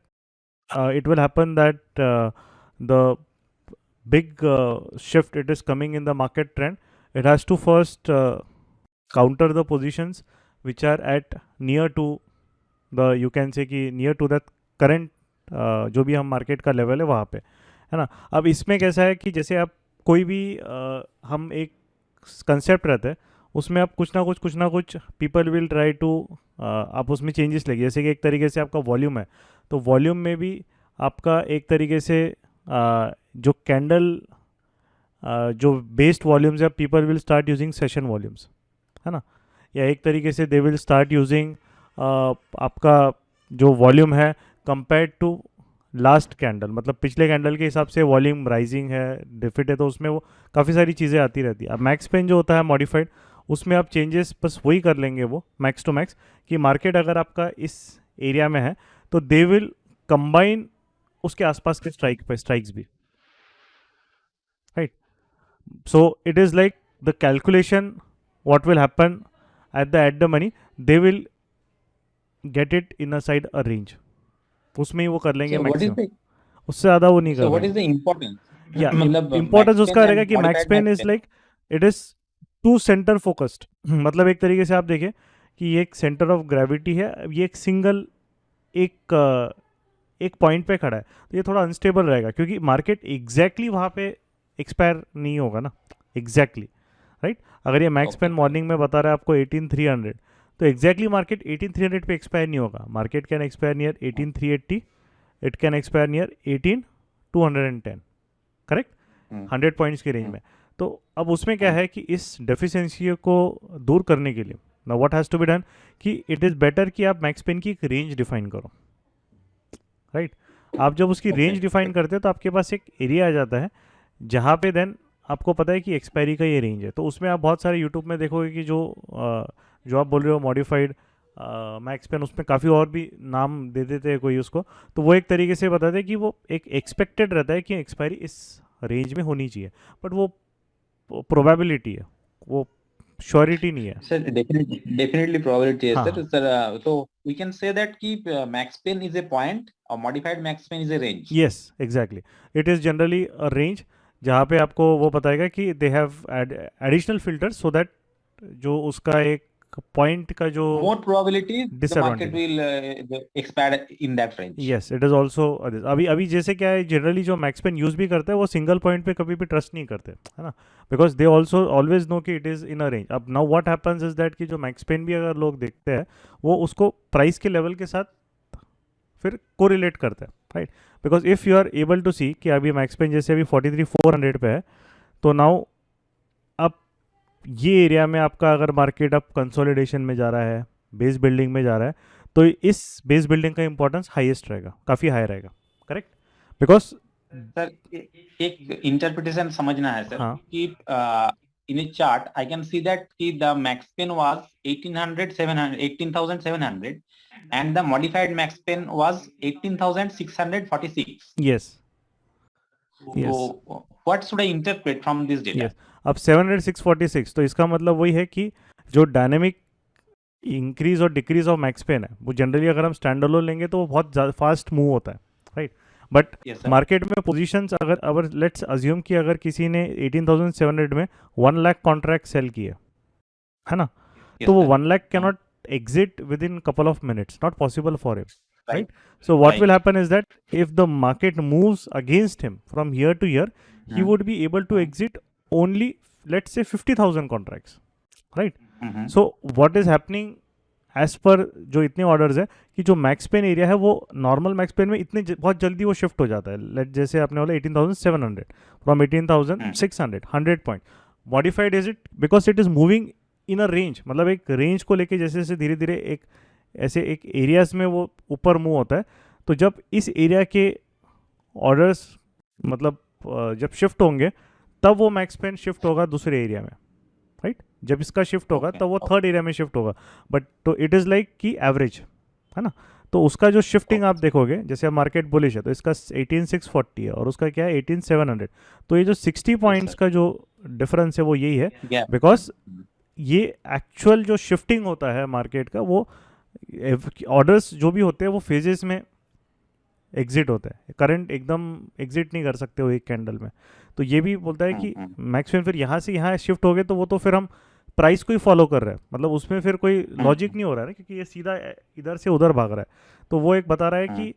it will happen that the big shift it is coming in the market trend. It has to first counter the positions which are at near to the, you can say कि near to that current जो भी हम market का level है वहाँ पे, है ना। अब इसमें कैसा है कि जैसे आप कोई भी हम एक कंसेप्ट रहता है, उसमें आप कुछ ना कुछ पीपल विल ट्राई टू आप उसमें चेंजेस लगे। जैसे कि एक तरीके से आपका वॉल्यूम है, तो वॉल्यूम में भी आपका एक तरीके से जो कैंडल जो बेस्ड वॉल्यूम्स है, people will start using session volumes, है ना, या एक तरीके से दे विल स्टार्ट यूजिंग आपका जो वॉल्यूम है कंपेयर्ड टू लास्ट कैंडल, मतलब पिछले कैंडल के हिसाब से वॉल्यूम राइजिंग है, डिफिट है, तो उसमें वो काफ़ी सारी चीज़ें आती रहती है। अब मैक्स पेन जो होता है मॉडिफाइड, उसमें आप चेंजेस बस वही कर लेंगे वो मैक्स टू मैक्स, कि मार्केट अगर आपका इस एरिया में है तो दे विल कंबाइन उसके आसपास के स्ट्राइक्स भी, right. So it is like the calculation what will happen at the money, they will get it in a side a range, उसमें ही वो कर लेंगे So what is maximum, the उससे ज़्यादा वो नहीं कर so what is पाएंगे। the importance? या मतलब इम्पोर्टेंस max उसका pen रहेगा and कि max modified pain max is pen. Like it is too centre focused, मतलब एक तरीके से आप देखें कि ये एक सेंटर ऑफ ग्रेविटी है, ये एक सिंगल एक पॉइंट पे खड़ा है, तो ये थोड़ा अनस्टेबल रहेगा क्योंकि मार्केट एग्जैक्टली वहाँ पे एक्सपायर नहीं होगा ना, एग्जैक्टली राइट। अगर ये मैक्स पेन Okay. मॉर्निंग में बता रहा है आपको 18300, तो एग्जैक्टली मार्केट 18300 पे एक्सपायर नहीं होगा, market can expire near 18380, it can expire near 18210, correct, 100 points के रेंज में। तो अब उसमें क्या है कि इस डेफिशिएंसी को दूर करने के लिए ना what has to be done कि इट इज़ बेटर कि आप मैक्स पेन की एक रेंज डिफाइन करो, राइट। आप जब उसकी रेंज Okay. डिफाइन करते हो तो आपके पास एक एरिया आ जाता है जहाँ पे देन आपको पता है कि एक्सपायरी का ये रेंज है। तो उसमें आप बहुत सारे यूट्यूब में देखोगे कि जो आप बोल रहे हो मॉडिफाइड मैक्स पेन, उसमें काफ़ी और भी नाम दे देते हैं कोई उसको, तो वो एक तरीके से बताते हैं कि वो एक एक्सपेक्टेड रहता है कि एक्सपायरी इस रेंज में होनी चाहिए, बट वो प्रोबेबिलिटी है, वो श्योरिटी नहीं है। Sir, definitely probability है हाँ, sir. Sir, so we can say that कि max pen is a point और modified max pen is a range. Yes exactly, it is generally a range जहाँ पे आपको वो बताएगा कि they have additional filter so that जो उसका एक पॉइंट का जो More probability the market Disadvantage. will expand in that range. Yes it is also. अभी जैसे क्या है, जनरली जो मैक्स पेन यूज़ भी करते हैं वो सिंगल पॉइंट पे कभी भी ट्रस्ट नहीं करते, है ना, because they also always know कि it is in a range. अब now what happens is that कि जो मैक्स पेन भी अगर लोग देखते हैं वो उसको प्राइस के लेवल के साथ फिर कोरिलेट करते हैं, right. Because if you are able to see कि अभी मैक्स पेन जैसे अभी 43400 पे है, तो नाउ अब ये एरिया में आपका अगर मार्केट अब कंसोलिडेशन में जा रहा है, बेस बिल्डिंग में जा रहा है, तो इस बेस बिल्डिंग का इंपॉर्टेंस हाईएस्ट रहेगा, काफ़ी हाई रहेगा, करेक्ट, बिकॉज सर एक इंटरप्रिटेशन समझना है सर हाँ। कि in a chart I can see that कि the max pain was 18700 and the modified max pen was 18646. Yes So what should I interpret from this data? Yes अब 70646, तो इसका मतलब वही है कि जो डायनेमिक इंक्रीज और डिक्रीज ऑफ मैक्स पेन है वो जनरली अगर हम स्टैंड अलोन लेंगे तो वो बहुत फास्ट मूव होता है, right. But Yes, sir. Market में पोजीशंस अगर लेट्स अज्यूम कि अगर किसी ने 18700 में 1 लाख कॉन्ट्रैक्ट सेल किए, है ना, Yes, तो वो sir. 1 lakh cannot exit within couple of minutes, not possible for him, Right. right? So what Right. will happen is that if the market moves against him from here to here, he would be able to exit only, let's say 50,000 contracts, right? Mhm. So what is happening as per जो इतने orders है कि जो max pen area है वो normal max pen में इतने बहुत जल्दी वो शिफ्ट हो जाता है। लेट जैसे आपने बोला 18,700 from 18,600, 100 point modified is it because it is moving in a range, मतलब एक रेंज को लेके जैसे जैसे धीरे धीरे एक ऐसे एक एरियाज में वो ऊपर मूव होता है। तो जब इस एरिया के ऑर्डर्स मतलब जब शिफ्ट होंगे तब वो मैक्स पेन शिफ्ट होगा दूसरे एरिया में, राइट। जब इसका शिफ्ट होगा Okay, तब वो okay. थर्ड एरिया में शिफ्ट होगा। बट तो इट इज़ लाइक कि एवरेज है ना, तो उसका जो शिफ्टिंग आप देखोगे जैसे अब मार्केट बुलिश है तो इसका 18,640 है और उसका क्या है 18,700, तो ये जो 60 पॉइंट्स का जो डिफरेंस है वो यही है Gap. बिकॉज ये एक्चुअल जो शिफ्टिंग होता है मार्केट का वो ऑर्डर्स जो भी होते हैं वो फेजेस में एग्जिट होता है, करंट एकदम एग्जिट नहीं कर सकते हो एक कैंडल में। तो ये भी बोलता है कि मैक्सिमम फिर यहाँ से यहाँ शिफ्ट हो गए तो वो तो फिर हम प्राइस को ही फॉलो कर रहे हैं, मतलब उसमें फिर कोई लॉजिक नहीं हो रहा है ना, क्योंकि ये सीधा इधर से उधर भाग रहा है। तो वो एक बता रहा है कि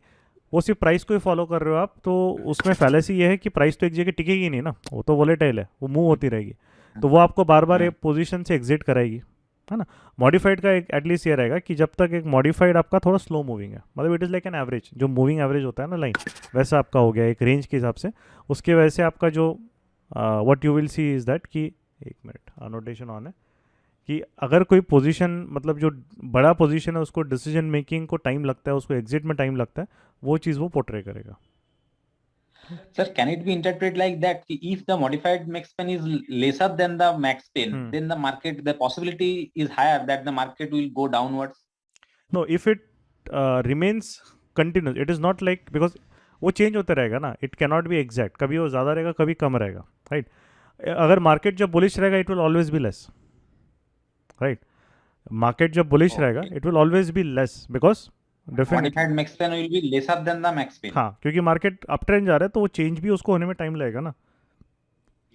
वो सिर्फ प्राइस को ही फॉलो कर रहे हो आप, तो उसमें फैलेसी ये है कि प्राइस तो एक जगह टिकेगी नहीं ना, वो तो वोलेटाइल है, वो मूव होती रहेगी, तो वो आपको बार बार एक पोजीशन से एग्जिट कराएगी, है ना। मॉडिफाइड का एक एटलीस्ट ये रहेगा कि जब तक एक मॉडिफाइड आपका थोड़ा स्लो मूविंग है, मतलब it is like an average, जो मूविंग एवरेज होता है ना लाइन, वैसा आपका हो गया एक रेंज के हिसाब से। उसके वजह से आपका जो what you will see is that कि एक मिनट अनोटेशन ऑन है कि अगर कोई पोजीशन मतलब जो बड़ा पोजीशन है उसको डिसीजन मेकिंग को टाइम लगता है, उसको एग्जिट में टाइम लगता है, वो चीज़ वो पोर्ट्रे करेगा. Sir, can it be interpreted like that? If the modified max span is lesser than the max span, then the market, the possibility is higher that the market will go downwards. No, if it remains continuous, it is not like, because वो change होता रहेगा ना, it cannot be exact, कभी वो ज़्यादा रहेगा कभी कम रहेगा, राइट. अगर मार्केट जब बुलिश रहेगा it will always be less, right. Market जब बुलिश रहेगा it will always be less because Modified max span will be lesser than the max span. हाँ, क्योंकि मार्केट अप ट्रेंड जा रहा है तो वो चेंज भी उसको होने में टाइम लगेगा ना,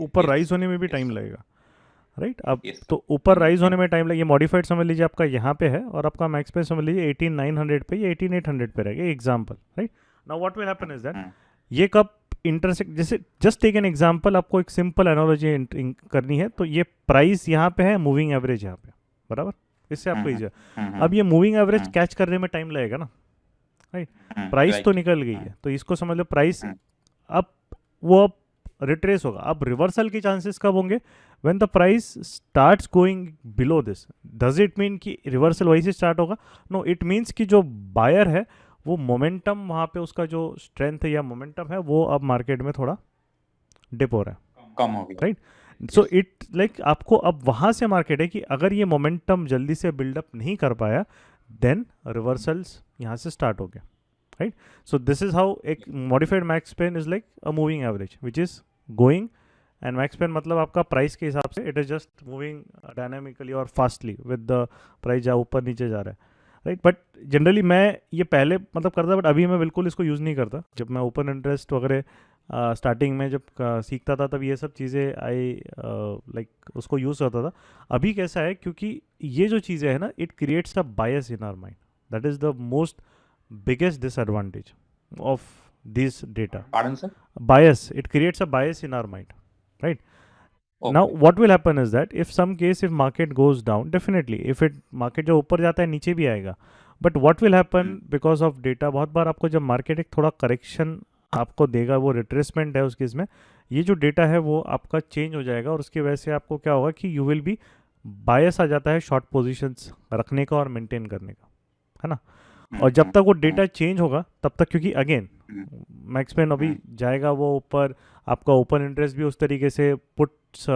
ऊपर राइज होने में भी टाइम लगेगा, राइट. अब तो ऊपर राइज होने में टाइम लगेगा. मॉडिफाइड समझ लीजिए आपका यहाँ पे है और आपका मैक्स पे समझ लीजिए 18900 पे या 18800 पे रहेगा, example, right. Now what will happen is that ये कब इंटरसेक्ट, जैसे जस्ट टेक एन एग्जाम्पल, आपको एक सिंपल एनालॉजी करनी है, तो ये प्राइस यहाँ पे है, मूविंग एवरेज यहाँ पे, बराबर, इससे आपको इजी है. अब ये मूविंग एवरेज कैच करने में टाइम लगेगा ना, राइट. प्राइस तो निकल गई है, तो इसको समझ लो प्राइस अब वो अब रिट्रेस होगा. अब रिवर्सल के चांसेस कब होंगे? When the price starts going below this. Does it mean कि रिवर्सल वहीं से स्टार्ट होगा? नो, इट मीन्स कि जो बायर है वो मोमेंटम, वहाँ पे उसका जो स्ट्रेंथ है या मोमेंटम है वो अब मार्केट में थोड़ा डिप हो रहा है, कम हो गया, राइट. सो इट लाइक आपको अब वहाँ से मार्केट है कि अगर ये मोमेंटम जल्दी से बिल्डअप नहीं कर पाया देन रिवर्सल्स यहाँ से स्टार्ट हो गया, right. So this is how एक modified max pain is like a moving average which is going, and max pain मतलब आपका प्राइस के हिसाब से it is just moving dynamically और फास्टली विद द प्राइस जहाँ ऊपर नीचे जा रहा है, राइट. बट जनरली मैं ये पहले मतलब करता, बट अभी मैं बिल्कुल इसको यूज़ नहीं करता. जब मैं ओपन इंटरेस्ट वगैरह स्टार्टिंग में जब सीखता था तब ये सब चीज़ें आई लाइक उसको यूज़ करता था. अभी कैसा है, क्योंकि ये जो चीज़ें हैं ना, it creates a bias in our mind. That is the most biggest disadvantage of this data. Pardon, sir? Bias, it creates a bias in our mind, right? Okay. Now what will happen is that if some case if market goes down, definitely if it market जो ऊपर जाता है नीचे भी आएगा, but what will happen because of data, बहुत बार आपको जब market एक थोड़ा correction आपको देगा, वो retracement है उसके इसमें, ये जो डेटा है वो आपका चेंज हो जाएगा और उसकी वजह से आपको क्या होगा कि यू विल बी बायस आ जाता है शॉर्ट पोजीशंस रखने का और मेंटेन करने का, है ना. और जब तक वो डेटा चेंज होगा तब तक, क्योंकि अगेन मैक्स पेन अभी जाएगा वो ऊपर, आपका ओपन इंटरेस्ट भी उस तरीके से पुट्स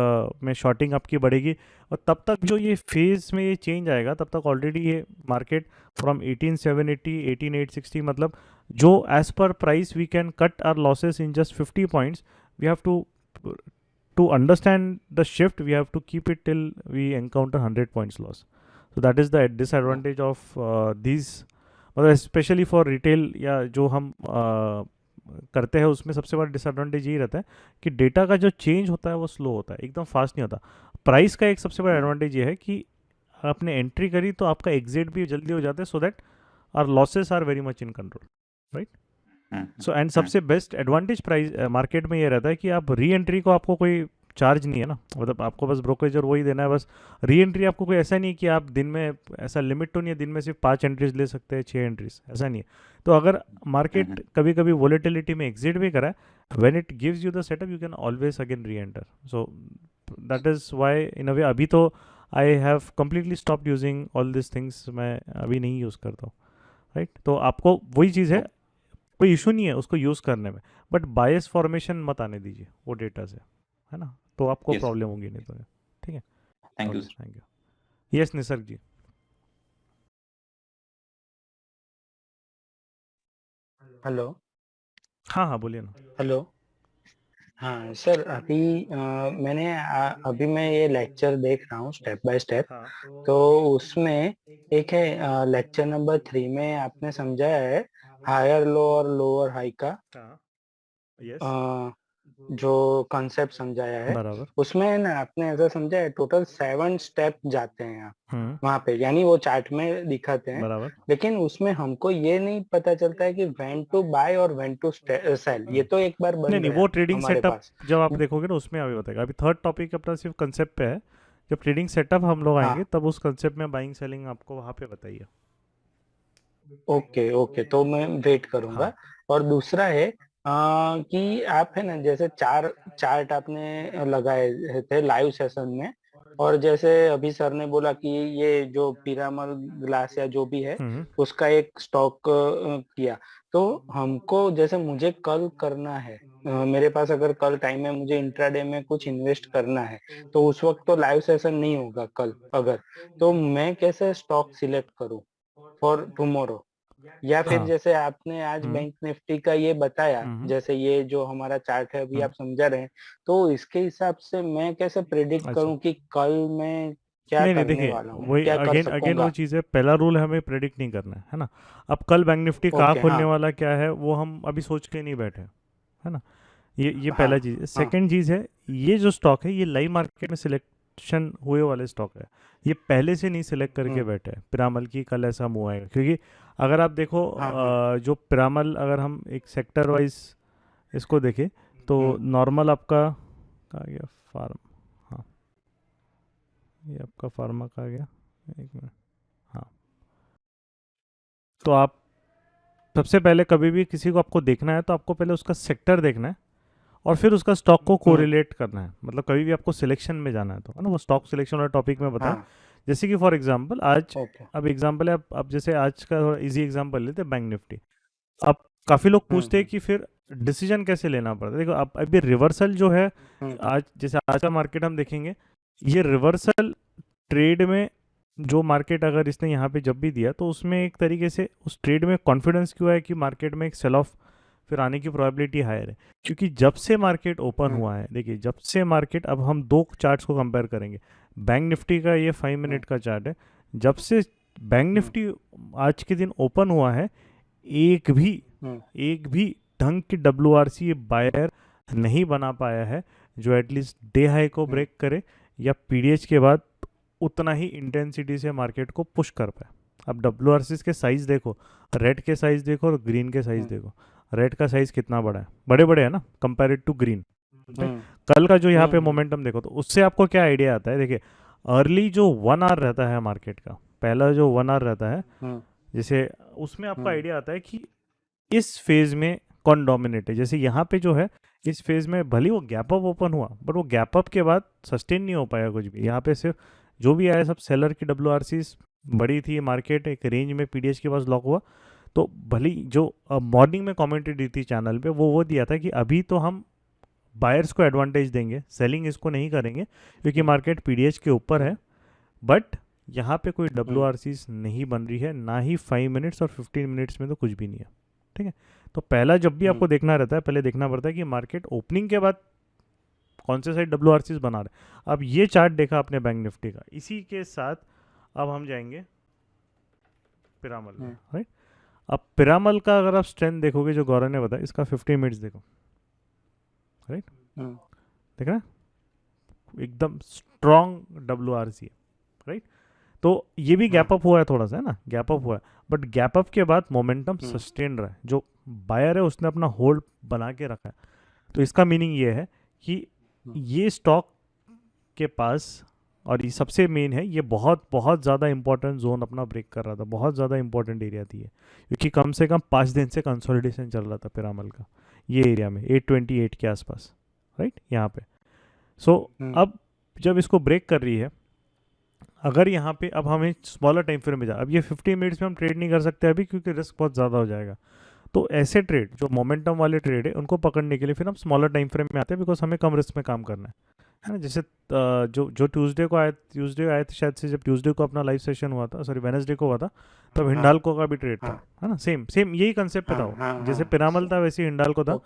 में शॉर्टिंग आपकी बढ़ेगी, और तब तक जो ये फेज में ये चेंज आएगा तब तक ऑलरेडी ये मार्केट फ्रॉम 18780 18860 मतलब जो as per price we can cut our losses in just 50 points, we have to understand the shift, we have to keep it till we encounter 100 points loss. So that is the disadvantage of these, मतलब specially for retail या जो हम करते हैं उसमें सबसे बड़ा disadvantage यही रहता है कि डेटा का जो चेंज होता है वो स्लो होता है, एकदम फास्ट नहीं होता. प्राइस का एक सबसे बड़ा एडवांटेज ये है कि आपने एंट्री करी तो आपका एग्जिट भी जल्दी हो जाता है, so that our losses are very much in control, right. So and सबसे बेस्ट एडवांटेज प्राइस मार्केट में ये रहता है कि आप री एंट्री को आपको कोई चार्ज नहीं है ना, मतलब आपको बस ब्रोकरेज और वही देना है बस. री एंट्री आपको कोई ऐसा नहीं कि आप दिन में, ऐसा लिमिट तो नहीं है दिन में सिर्फ 5 एंट्रीज ले सकते हैं, 6 एंट्रीज, ऐसा नहीं है. तो अगर मार्केट कभी कभी वोलेटिलिटी में एग्जिट भी करा है, when it gives you the setup you can always again reenter. So that is why in a way अभी तो I have completely stopped using all this things, मैं अभी नहीं यूज़ करता हूँ, राइट. तो आपको वही चीज़ है, कोई इशू नहीं है उसको यूज़ करने में, बट बायस फॉर्मेशन मत आने दीजिए वो डेटा से, है ना, तो आपको प्रॉब्लम होगी नहीं तो. ठीक है, thank you. Thank you. Yes Nisarg ji. Hello. हाँ हाँ बोलिए ना. हेलो. हाँ सर, अभी अभी मैं ये लेक्चर देख रहा हूँ स्टेप बाय स्टेप. हाँ. तो उसमें एक है लेक्चर नंबर 3 में आपने समझाया है हायर लो और लोअर हाई का हाँ. यस. जो कॉन्सेप्ट समझाया है, बराबर. उसमें ना आपने ऐसा समझा है टोटल 7 स्टेप जाते हैं आप वहां पे, यानी वो चार्ट में दिखाते हैं. बराबर. लेकिन उसमें हमको ये नहीं पता चलता है कि व्हेन टू बाय और व्हेन टू सेल. ये तो एक बार बन नहीं गया वो ट्रेडिंग हमारे सेटअप पास. जब आप देखोगे ना उसमें अभी बताएगा. अभी थर्ड टॉपिक अपना सिर्फ कंसेप्ट पे है, जब ट्रेडिंग सेटअप हम लोग आएंगे तब उस कंसेप्ट में बाइंग सेलिंग आपको वहाँ पे बताइए. ओके ओके, तो मैं वेट करूंगा. हाँ. और दूसरा है कि आप है ना, जैसे चार्ट आपने लगाए थे लाइव सेशन में, और जैसे अभी सर ने बोला कि ये जो पिरामल ग्लास या जो भी है उसका एक स्टॉक किया, तो हमको जैसे मुझे कल करना है, मेरे पास अगर कल टाइम है, मुझे इंट्राडे में कुछ इन्वेस्ट करना है, तो उस वक्त तो लाइव सेशन नहीं होगा कल, अगर तो मैं कैसे स्टॉक सिलेक्ट करूं फॉर टुमारो? या फिर हाँ। जैसे आपने आज हम्म, बैंक निफ्टी का ये बताया, हम्म, जैसे ये जो हमारा चार्ट है अभी हम्म, आप समझा रहे हैं, तो इसके हिसाब से मैं कैसे प्रेडिक्ट अच्छा। करूं कि कल मैं क्या नहीं नहीं, करने देखिए वाला हूँ, वही क्या कर अगेन अगेन वो सकूंगा? चीज़ है, पहला रूल हमें प्रेडिक्ट नहीं करना है ना। अब कल बैंक निफ्टी कहाँ ओके, खुलने हाँ वाला क्या है वो हम अभी सोच के नहीं बैठे, है ना। ये हाँ पहला चीज़ है। हाँ सेकंड चीज़ है, ये जो स्टॉक है ये लाइव मार्केट में सिलेक्शन हुए वाले स्टॉक है। ये पहले से नहीं सिलेक्ट करके बैठे हैं पिरामल की कल ऐसा मूव आएगा, क्योंकि अगर आप देखो हाँ हाँ जो पिरामल, अगर हम एक सेक्टर वाइज इसको देखें तो नॉर्मल आपका कहा गया फार्म, हाँ ये आपका फार्मा का आ गया, एक मिनट, हाँ। तो आप सबसे पहले कभी भी किसी को आपको देखना है तो आपको पहले उसका सेक्टर देखना है और फिर उसका स्टॉक को कोरिलेट करना है। मतलब कभी भी आपको सिलेक्शन में जाना है तो, है ना, वो स्टॉक सिलेक्शन वाला टॉपिक में बताया। हाँ जैसे कि फॉर एग्जांपल आज, ओके अब एग्जांपल है, अब जैसे आज का थोड़ा इजी एग्जांपल लेते हैं बैंक निफ्टी। अब काफ़ी लोग पूछते हैं कि फिर डिसीजन कैसे लेना पड़ता है। देखो अब अभी रिवर्सल जो है, आज जैसे आज का मार्केट हम देखेंगे, ये रिवर्सल ट्रेड में जो मार्केट अगर इसने यहाँ पे जब भी दिया तो उसमें एक तरीके से उस ट्रेड में कॉन्फिडेंस क्यों है कि मार्केट में एक सेल ऑफ फिर आने की प्रोबेबिलिटी हायर है, क्योंकि जब से मार्केट ओपन हुआ है, देखिए जब से मार्केट, अब हम दो चार्ट्स को कंपेयर करेंगे। बैंक निफ्टी का ये 5 मिनट का चार्ट है, जब से बैंक निफ्टी आज के दिन ओपन हुआ है एक भी ढंग की WRC बायर नहीं बना पाया है जो एटलीस्ट डे हाई को ब्रेक करे या पीडीएच के बाद उतना ही इंटेंसिटी से मार्केट को पुश कर पाए। अब WRCs के साइज देखो, रेड के साइज देखो और ग्रीन के साइज देखो। रेड का साइज कितना बड़ा है, बड़े बड़े है ना कंपेरेड टू ग्रीन। कल का जो यहाँ पे मोमेंटम देखो तो उससे आपको क्या आइडिया आता है। देखिए अर्ली जो 1 आवर रहता है मार्केट का, पहला जो 1 आवर रहता है, जैसे उसमें आपको आइडिया आता है कि इस फेज में कौन डोमिनेट है। जैसे यहाँ पे जो है इस फेज में भले वो गैप अप ओपन हुआ बट वो गैप अप के बाद सस्टेन नहीं हो पाया कुछ भी। यहाँ पे सिर्फ जो भी आया सब सेलर की WRCs बड़ी थी, मार्केट एक रेंज में पीडीएच के पास लॉक हुआ। तो भली जो मॉर्निंग में कमेंट्री दी थी चैनल पे वो दिया था कि अभी तो हम बायर्स को एडवांटेज देंगे, सेलिंग इसको नहीं करेंगे क्योंकि मार्केट पीडीएच के ऊपर है। बट यहाँ पे कोई WRCs नहीं बन रही है, ना ही 5 मिनट्स और 15 मिनट्स में तो कुछ भी नहीं है। ठीक है, तो पहला जब भी आपको देखना रहता है, पहले देखना पड़ता है कि मार्केट ओपनिंग के बाद कौन से साइड WRCs बना रहे। अब ये चार्ट देखा आपने बैंक निफ्टी का, इसी के साथ अब हम जाएंगे पिरामल में, राइट। अब पिरामल का अगर आप स्ट्रेंथ देखोगे जो गौरव ने बताया, इसका 50 मिनट्स देखो, राइट, देख रहे हैं एकदम स्ट्रॉन्ग WRC है, राइट। तो ये भी गैप अप हुआ है थोड़ा सा, है ना, गैप अप हुआ है, बट गैप अप के बाद मोमेंटम सस्टेन रहा है। जो बायर है उसने अपना होल्ड बना के रखा है। तो इसका मीनिंग ये है कि ये स्टॉक के पास, और ये सबसे मेन है, ये बहुत बहुत ज़्यादा इंपॉर्टेंट जोन अपना ब्रेक कर रहा था, बहुत ज़्यादा इंपॉर्टेंट एरिया थी ये, क्योंकि कम से कम 5 दिन से कंसोलिडेशन चल रहा था पिरामल का ये एरिया में 828 के आसपास, राइट, यहाँ पे। सो अब जब इसको ब्रेक कर रही है, अगर यहाँ पे अब हमें स्मॉलर टाइम फ्रेम में अब ये 50 मिनट्स में हम ट्रेड नहीं कर सकते अभी क्योंकि रिस्क बहुत ज़्यादा हो जाएगा। तो ऐसे ट्रेड जो मोमेंटम वाले ट्रेड है उनको पकड़ने के लिए फिर हम स्मॉलर टाइम फ्रेम में आते हैं, बिकॉज हमें कम रिस्क में काम करना है ना। जैसे जो ट्यूसडे आए थे शायद से, जब ट्यूसडे को अपना लाइव सेशन हुआ था, सॉरी वेडनेसडे को हुआ था, तब हिंडाल्को का भी ट्रेड था, है ना, सेम यही कंसेप्ट था वो, जैसे पिरामल था वैसे हिंडाल्को था,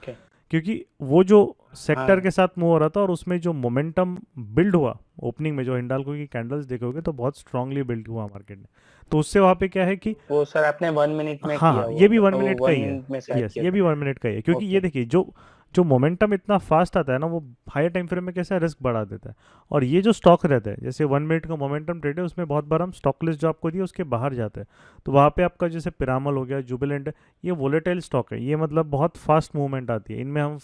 क्योंकि वो जो सेक्टर के साथ मूव हो रहा था और उसमें जो मोमेंटम बिल्ड हुआ ओपनिंग में, जो हिंडाल्को की कैंडल्स देखोगे तो बहुत स्ट्रांगली बिल्ड हुआ मार्केट में। तो उससे वहाँ पे क्या है कि वो सर आपने 1 मिनट में हाँ, किया, ये भी वो 1 मिनट का ही है, यस, ये भी 1 मिनट का ही है, क्योंकि ये देखिए जो मोमेंटम इतना फास्ट आता है ना, वो हायर टाइम फ्रेम में कैसा रिस्क बढ़ा देता है। और ये जो स्टॉक रहता है, जैसे 1 मिनट का मोमेंटम ट्रेड है, उसमें बहुत बार हम स्टॉक लिस्ट जो आपको दी है उसके बाहर जाते हैं। तो वहाँ पे आपका जैसे पिरामल हो गया, जुबिलेंट है, ये वोलेटाइल स्टॉक है, ये मतलब बहुत फास्ट मूवमेंट आती है इनमें। हम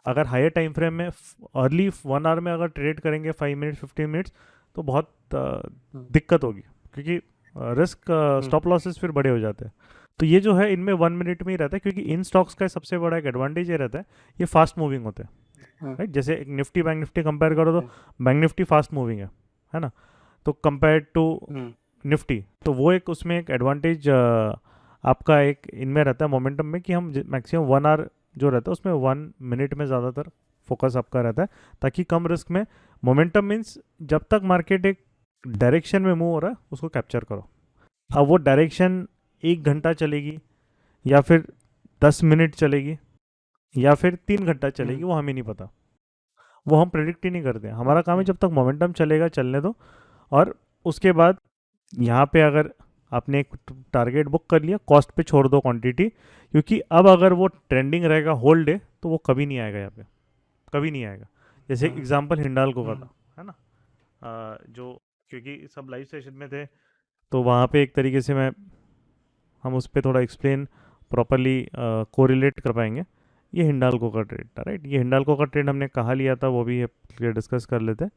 अगर हायर टाइम फ्रेम में अर्ली 1 आवर में अगर ट्रेड करेंगे 5 मिनट्स 15 मिनट्स तो बहुत दिक्कत होगी, क्योंकि रिस्क स्टॉप लॉसेस फिर बड़े हो जाते हैं। तो ये जो है इनमें 1 मिनट में ही रहता है, क्योंकि इन स्टॉक्स का सबसे बड़ा एक एडवांटेज ये रहता है, ये फास्ट मूविंग होते हैं, राइट। जैसे एक निफ्टी बैंक निफ्टी कंपेयर करो तो बैंक निफ्टी फास्ट मूविंग है है ना, तो कंपेयर टू निफ्टी, तो वो एक उसमें एक एडवांटेज आपका एक इनमें रहता है मोमेंटम में, कि हम मैक्सिमम 1 आवर जो रहता है उसमें 1 मिनट में ज़्यादातर फोकस आपका रहता है, ताकि कम रिस्क में मोमेंटम मीन्स जब तक मार्केट एक डायरेक्शन में मूव हो रहा है उसको कैप्चर करो। अब वो डायरेक्शन 1 घंटा चलेगी या फिर 10 मिनट चलेगी या फिर 3 घंटा चलेगी, वो हमें नहीं पता, वो हम प्रेडिक्ट ही नहीं करते। हमारा काम है जब तक मोमेंटम चलेगा चलने दो, और उसके बाद यहाँ पे अगर आपने एक टारगेट बुक कर लिया, कॉस्ट पे छोड़ दो क्वांटिटी, क्योंकि अब अगर वो ट्रेंडिंग रहेगा होल डे तो वो कभी नहीं आएगा, यहाँ पे कभी नहीं आएगा। जैसे एक एग्जांपल हिंडाल्को का था, है ना, जो क्योंकि सब लाइव सेशन में थे तो वहाँ पे एक तरीके से हम उस पर थोड़ा एक्सप्लेन प्रॉपरली कोरिलेट कर पाएंगे। ये हिंडाल्को का ट्रेड था, राइट। ये हिंडाल्को का ट्रेड हमने कहाँ लिया था वो भी डिस्कस कर लेते हैं।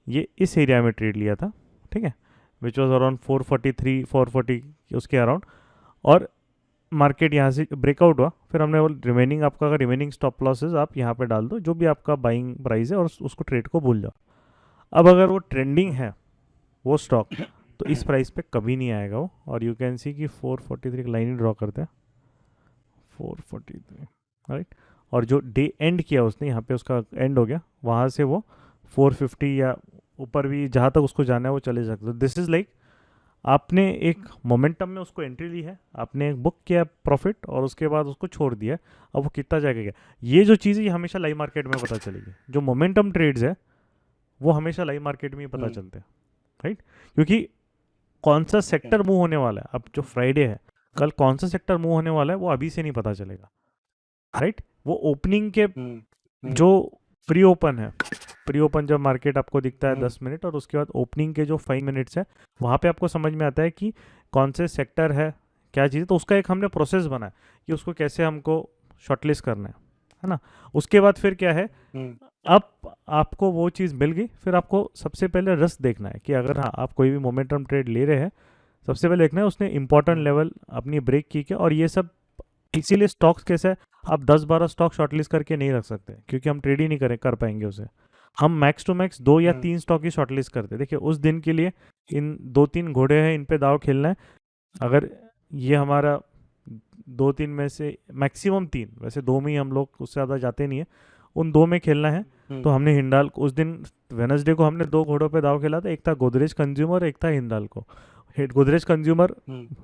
ये इस एरिया में ट्रेड लिया था, ठीक है, विच वॉज अराउंड 443 440 उसके अराउंड, और मार्केट यहाँ से ब्रेकआउट हुआ, फिर हमने वो रिमेनिंग आपका अगर रिमेनिंग स्टॉप लॉसेस आप यहाँ पे डाल दो, जो भी आपका बाइंग प्राइस है, और उसको ट्रेड को भूल जाओ। अब अगर वो ट्रेंडिंग है वो स्टॉक, तो इस प्राइस पे कभी नहीं आएगा वो, और यू कैन सी कि 443 की लाइन ही ड्रॉ करते हैं 443, राइट, और जो डे एंड किया उसने यहाँ पे उसका एंड हो गया, वहाँ से वो 450 या ऊपर भी जहाँ तक उसको जाना है वो चले सकते। दिस इज़ लाइक आपने एक मोमेंटम में उसको एंट्री ली है, आपने एक बुक किया प्रॉफिट, और उसके बाद उसको छोड़ दिया, अब वो कितना जाएगा क्या, ये जो चीज़ है ये हमेशा लाइव मार्केट में पता चलेगी। जो मोमेंटम ट्रेड्स है वो हमेशा लाइव मार्केट में ही पता चलते हैं, राइट, क्योंकि कौन सा सेक्टर मूव होने वाला है, अब जो फ्राइडे है कल कौन सा सेक्टर मूव होने वाला है वो अभी से नहीं पता चलेगा, राइट। वो ओपनिंग के जो प्री ओपन है, प्री ओपन जब मार्केट आपको दिखता है 10 मिनट, और उसके बाद ओपनिंग के जो 5 मिनट्स है वहाँ पे आपको समझ में आता है कि कौन से सेक्टर है क्या चीज़ है, तो उसका एक हमने प्रोसेस बनाया कि उसको कैसे हमको शॉर्टलिस्ट करना है ना। उसके बाद फिर क्या है, अब आपको वो चीज़ मिल गई, फिर आपको सबसे पहले रिस्क देखना है कि अगर हाँ आप कोई भी मोमेंटम ट्रेड ले रहे हैं, सबसे पहले देखना है उसने इंपॉर्टेंट लेवल अपनी ब्रेक की क्या, और ये सब इसीलिए स्टॉक्स कैसे है, आप 10-12 स्टॉक शॉर्टलिस्ट करके नहीं रख सकते, क्योंकि हम ट्रेड ही नहीं कर पाएंगे उसे। हम मैक्स टू मैक्स 2 या 3 स्टॉक ही शॉर्टलिस्ट करते हैं। देखिए उस दिन के लिए इन 2-3 घोड़े हैं, इन पे दाव खेलना है। अगर ये हमारा 2-3 में से मैक्सिमम 3, वैसे 2 में ही हम लोग उससे ज़्यादा जाते नहीं है, उन 2 में खेलना है। तो हमने हिंडाल्को उस दिन वेडनेसडे को हमने 2 घोड़ों पे दाव खेला था, एक था गोदरेज कंज्यूमर, एक था हिंडाल्को। गोदरेज कंज्यूमर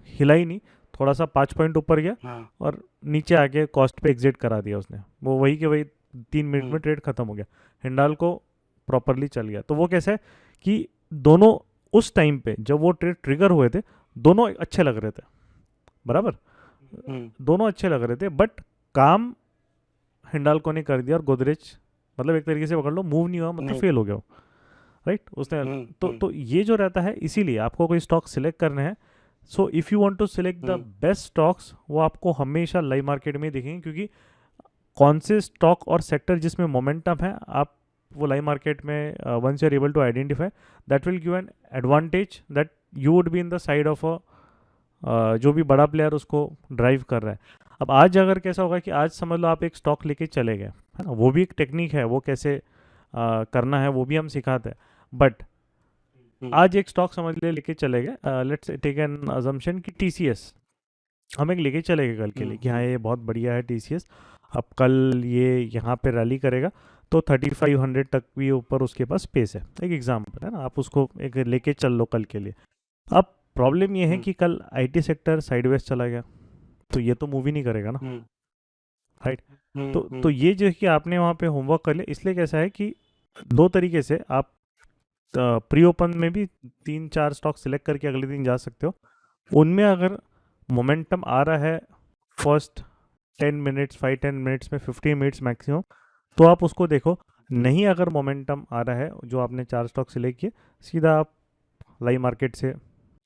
हिला ही नहीं, थोड़ा सा 5 पॉइंट ऊपर गया और नीचे आके कॉस्ट पे एग्जिट करा दिया उसने, वो वही के वही 3 मिनट में ट्रेड खत्म हो गया। हिंडाल्को प्रॉपरली चल गया। तो वो कैसा है कि दोनों उस टाइम पे जब वो ट्रेड ट्रिगर हुए थे दोनों अच्छे लग रहे थे, बराबर, दोनों अच्छे लग रहे थे, बट काम हिंडाल्को ने कर दिया और गोदरेज मतलब एक तरीके से पकड़ लो मूव नहीं हुआ, मतलब फेल हो गया, राइट उसने। तो ये जो रहता है, इसीलिए आपको कोई स्टॉक सिलेक्ट करने हैं, so if you want to select the best stocks, वो आपको हमेशा लाइव मार्केट में ही दिखेंगे, क्योंकि कौन से स्टॉक और सेक्टर जिसमें मोमेंटम है आप वो लाइव मार्केट में once you are able to identify, that will give an advantage that you would be in the side of जो भी बड़ा प्लेयर उसको ड्राइव कर रहा है। अब आज अगर कैसा होगा कि आज समझ लो आप एक स्टॉक लेके चले गए, है ना, वो भी एक टेक्निक है, वो कैसे करना है वो भी हम सिखाते हैं, बट आज एक स्टॉक समझ ले लेके चले गए, लेट्स टेक एन अजम्पशन कि टीसीएस हम एक लेके चले गए कल के लिए कि हाँ ये बहुत बढ़िया है टीसीएस, अब कल ये यहाँ पे रैली करेगा तो 3500 तक भी ऊपर उसके पास स्पेस है, एक एग्जांपल है ना, आप उसको एक लेके चल लो कल के लिए। अब प्रॉब्लम ये है कि कल आईटी सेक्टर साइडवेज चला गया तो ये तो मूव ही नहीं करेगा ना, राइट। तो ये जो है कि आपने वहाँ पे होमवर्क कर लिया, इसलिए कैसा है कि 2 तरीके से आप प्री ओपन में भी 3-4 स्टॉक सिलेक्ट करके अगले दिन जा सकते हो। उनमें अगर मोमेंटम आ रहा है फर्स्ट 10 मिनट्स 5-10 मिनट्स में 15 मिनट्स मैक्सिमम, तो आप उसको देखो। नहीं अगर मोमेंटम आ रहा है जो आपने 4 स्टॉक सिलेक्ट किए, सीधा आप लाइव मार्केट से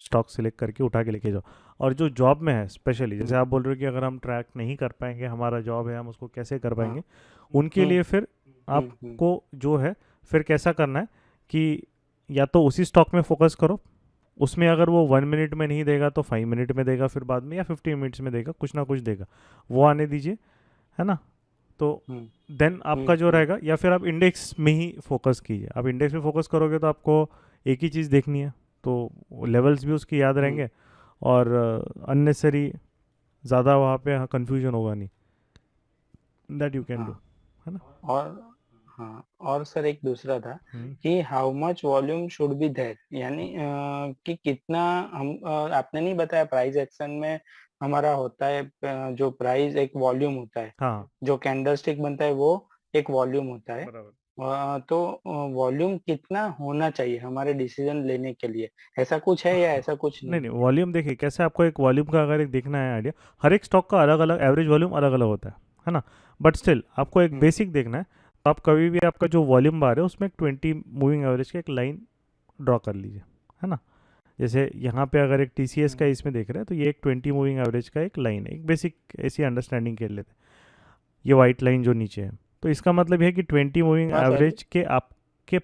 स्टॉक सिलेक्ट करके उठा के लेके जाओ। और जो जॉब में है स्पेशली, जैसे आप बोल रहे हो कि अगर हम ट्रैक नहीं कर पाएंगे, हमारा जॉब है, हम उसको कैसे कर पाएंगे, उनके लिए फिर आपको जो है फिर कैसा करना है कि या तो उसी स्टॉक में फोकस करो, उसमें अगर वो 1 मिनट में नहीं देगा तो 5 मिनट में देगा, फिर बाद में या 15 मिनट्स में देगा, कुछ ना कुछ देगा, वो आने दीजिए, है ना। तो देन आपका जो रहेगा, या फिर आप इंडेक्स में ही फोकस कीजिए। आप इंडेक्स में फोकस करोगे तो आपको एक ही चीज़ देखनी है तो लेवल्स भी उसके याद रहेंगे और अननेसेसरी ज़्यादा वहाँ पे कंफ्यूजन होगा नहीं, दैट यू कैन डू, है ना। और हाँ, और सर एक दूसरा था कि how much volume should be there, यानी कि कितना हम आपने नहीं बताया प्राइस एक्शन में हमारा होता है जो प्राइस एक वॉल्यूम होता है, हाँ जो कैंडलस्टिक बनता है वो एक वॉल्यूम होता है। तो वॉल्यूम कितना होना चाहिए हमारे डिसीजन लेने के लिए, ऐसा कुछ है या ऐसा कुछ नहीं नहीं? नहीं, वॉल्यूम देखिए कैसे आपको एक वॉल्यूम का अगर एक देखना है आइडिया, हर एक स्टॉक का अलग अलग एवरेज वॉल्यूम अलग अलग होता है ना, बट स्टिल आपको एक बेसिक देखना है। तो आप कभी भी आपका जो वॉल्यूम बार है उसमें एक 20 मूविंग एवरेज की एक लाइन ड्रॉ कर लीजिए, है ना। जैसे यहाँ पे अगर एक TCS का इसमें देख रहे हैं तो ये एक 20 मूविंग एवरेज का एक लाइन है, एक बेसिक ऐसी अंडरस्टैंडिंग कर लेते हैं। ये वाइट लाइन जो नीचे है तो इसका मतलब है कि 20 मूविंग हाँ सर। एवरेज के आपके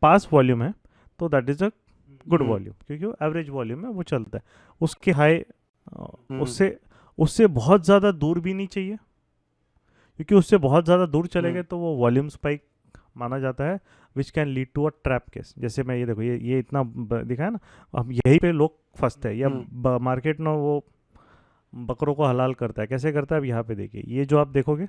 पास वॉल्यूम है तो that is a good volume, क्योंकि वो एवरेज वॉल्यूम है, वो चलता है। उसके हाई उससे उससे बहुत ज़्यादा दूर भी नहीं चाहिए, क्योंकि उससे बहुत ज़्यादा दूर चले गए तो वो वॉल्यूम स्पाइक माना जाता है, which can lead to a trap case. जैसे मैं ये देखो ये इतना दिखा है ना, अब यहीं पे लोग फंसते हैं या मार्केट में वो बकरों को हलाल करता है। कैसे करता है, अब यहाँ पे देखिए, ये जो आप देखोगे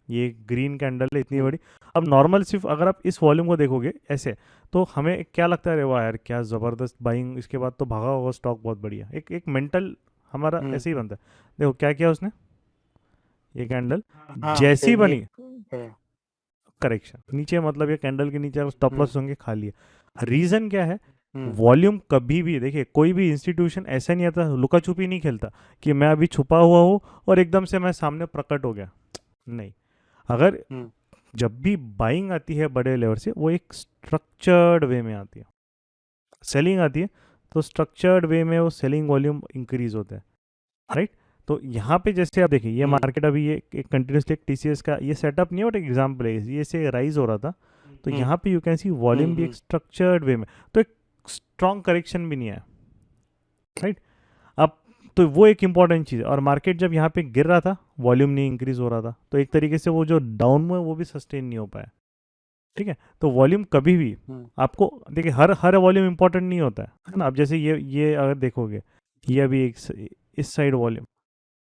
ये ग्रीन कैंडल है इतनी बड़ी। अब नॉर्मल सिर्फ अगर आप इस वॉल्यूम को देखोगे ऐसे तो हमें क्या लगता है, अरे वाह यार क्या ज़बरदस्त बाइंग, इसके बाद तो भागा होगा स्टॉक बहुत बढ़िया। एक एक मेंटल हमारा ऐसे ही बनता है। देखो क्या किया उसने, ये कैंडल जैसी बनी करेक्शन नीचे, मतलब ये कैंडल के नीचे स्टॉप लॉस होंगे खा लिए। रीज़न क्या है, वॉल्यूम कभी भी देखिए, कोई भी इंस्टीट्यूशन ऐसा नहीं आता, लुका छुपी नहीं खेलता कि मैं अभी छुपा हुआ हूँ और एकदम से मैं सामने प्रकट हो गया, नहीं। अगर जब भी बाइंग आती है बड़े लेवल से, वो एक स्ट्रक्चर्ड वे में आती है। सेलिंग आती है तो स्ट्रक्चर्ड वे में वो सेलिंग वॉल्यूम इंक्रीज होता है, राइट। तो यहाँ पे जैसे आप देखिए ये मार्केट अभी ये एक कंटिन्यूसली TCS का ये सेटअप नहीं है, बट एक एग्जाम्पल है, ये से राइज हो रहा था तो यहाँ पे यू कैन सी वॉल्यूम भी एक स्ट्रक्चर्ड वे में, तो एक स्ट्रॉन्ग करेक्शन भी नहीं आया, राइट। अब तो वो एक इंपॉर्टेंट चीज़ है। और मार्केट जब यहाँ पे गिर रहा था वॉल्यूम नहीं इंक्रीज हो रहा था, तो एक तरीके से वो जो डाउन में वो भी सस्टेन नहीं हो पाया, ठीक है। तो वॉल्यूम कभी भी आपको देखिए, हर वॉल्यूम इंपॉर्टेंट नहीं होता है ना। अब जैसे ये अगर देखोगे, ये अभी एक इस साइड वॉल्यूम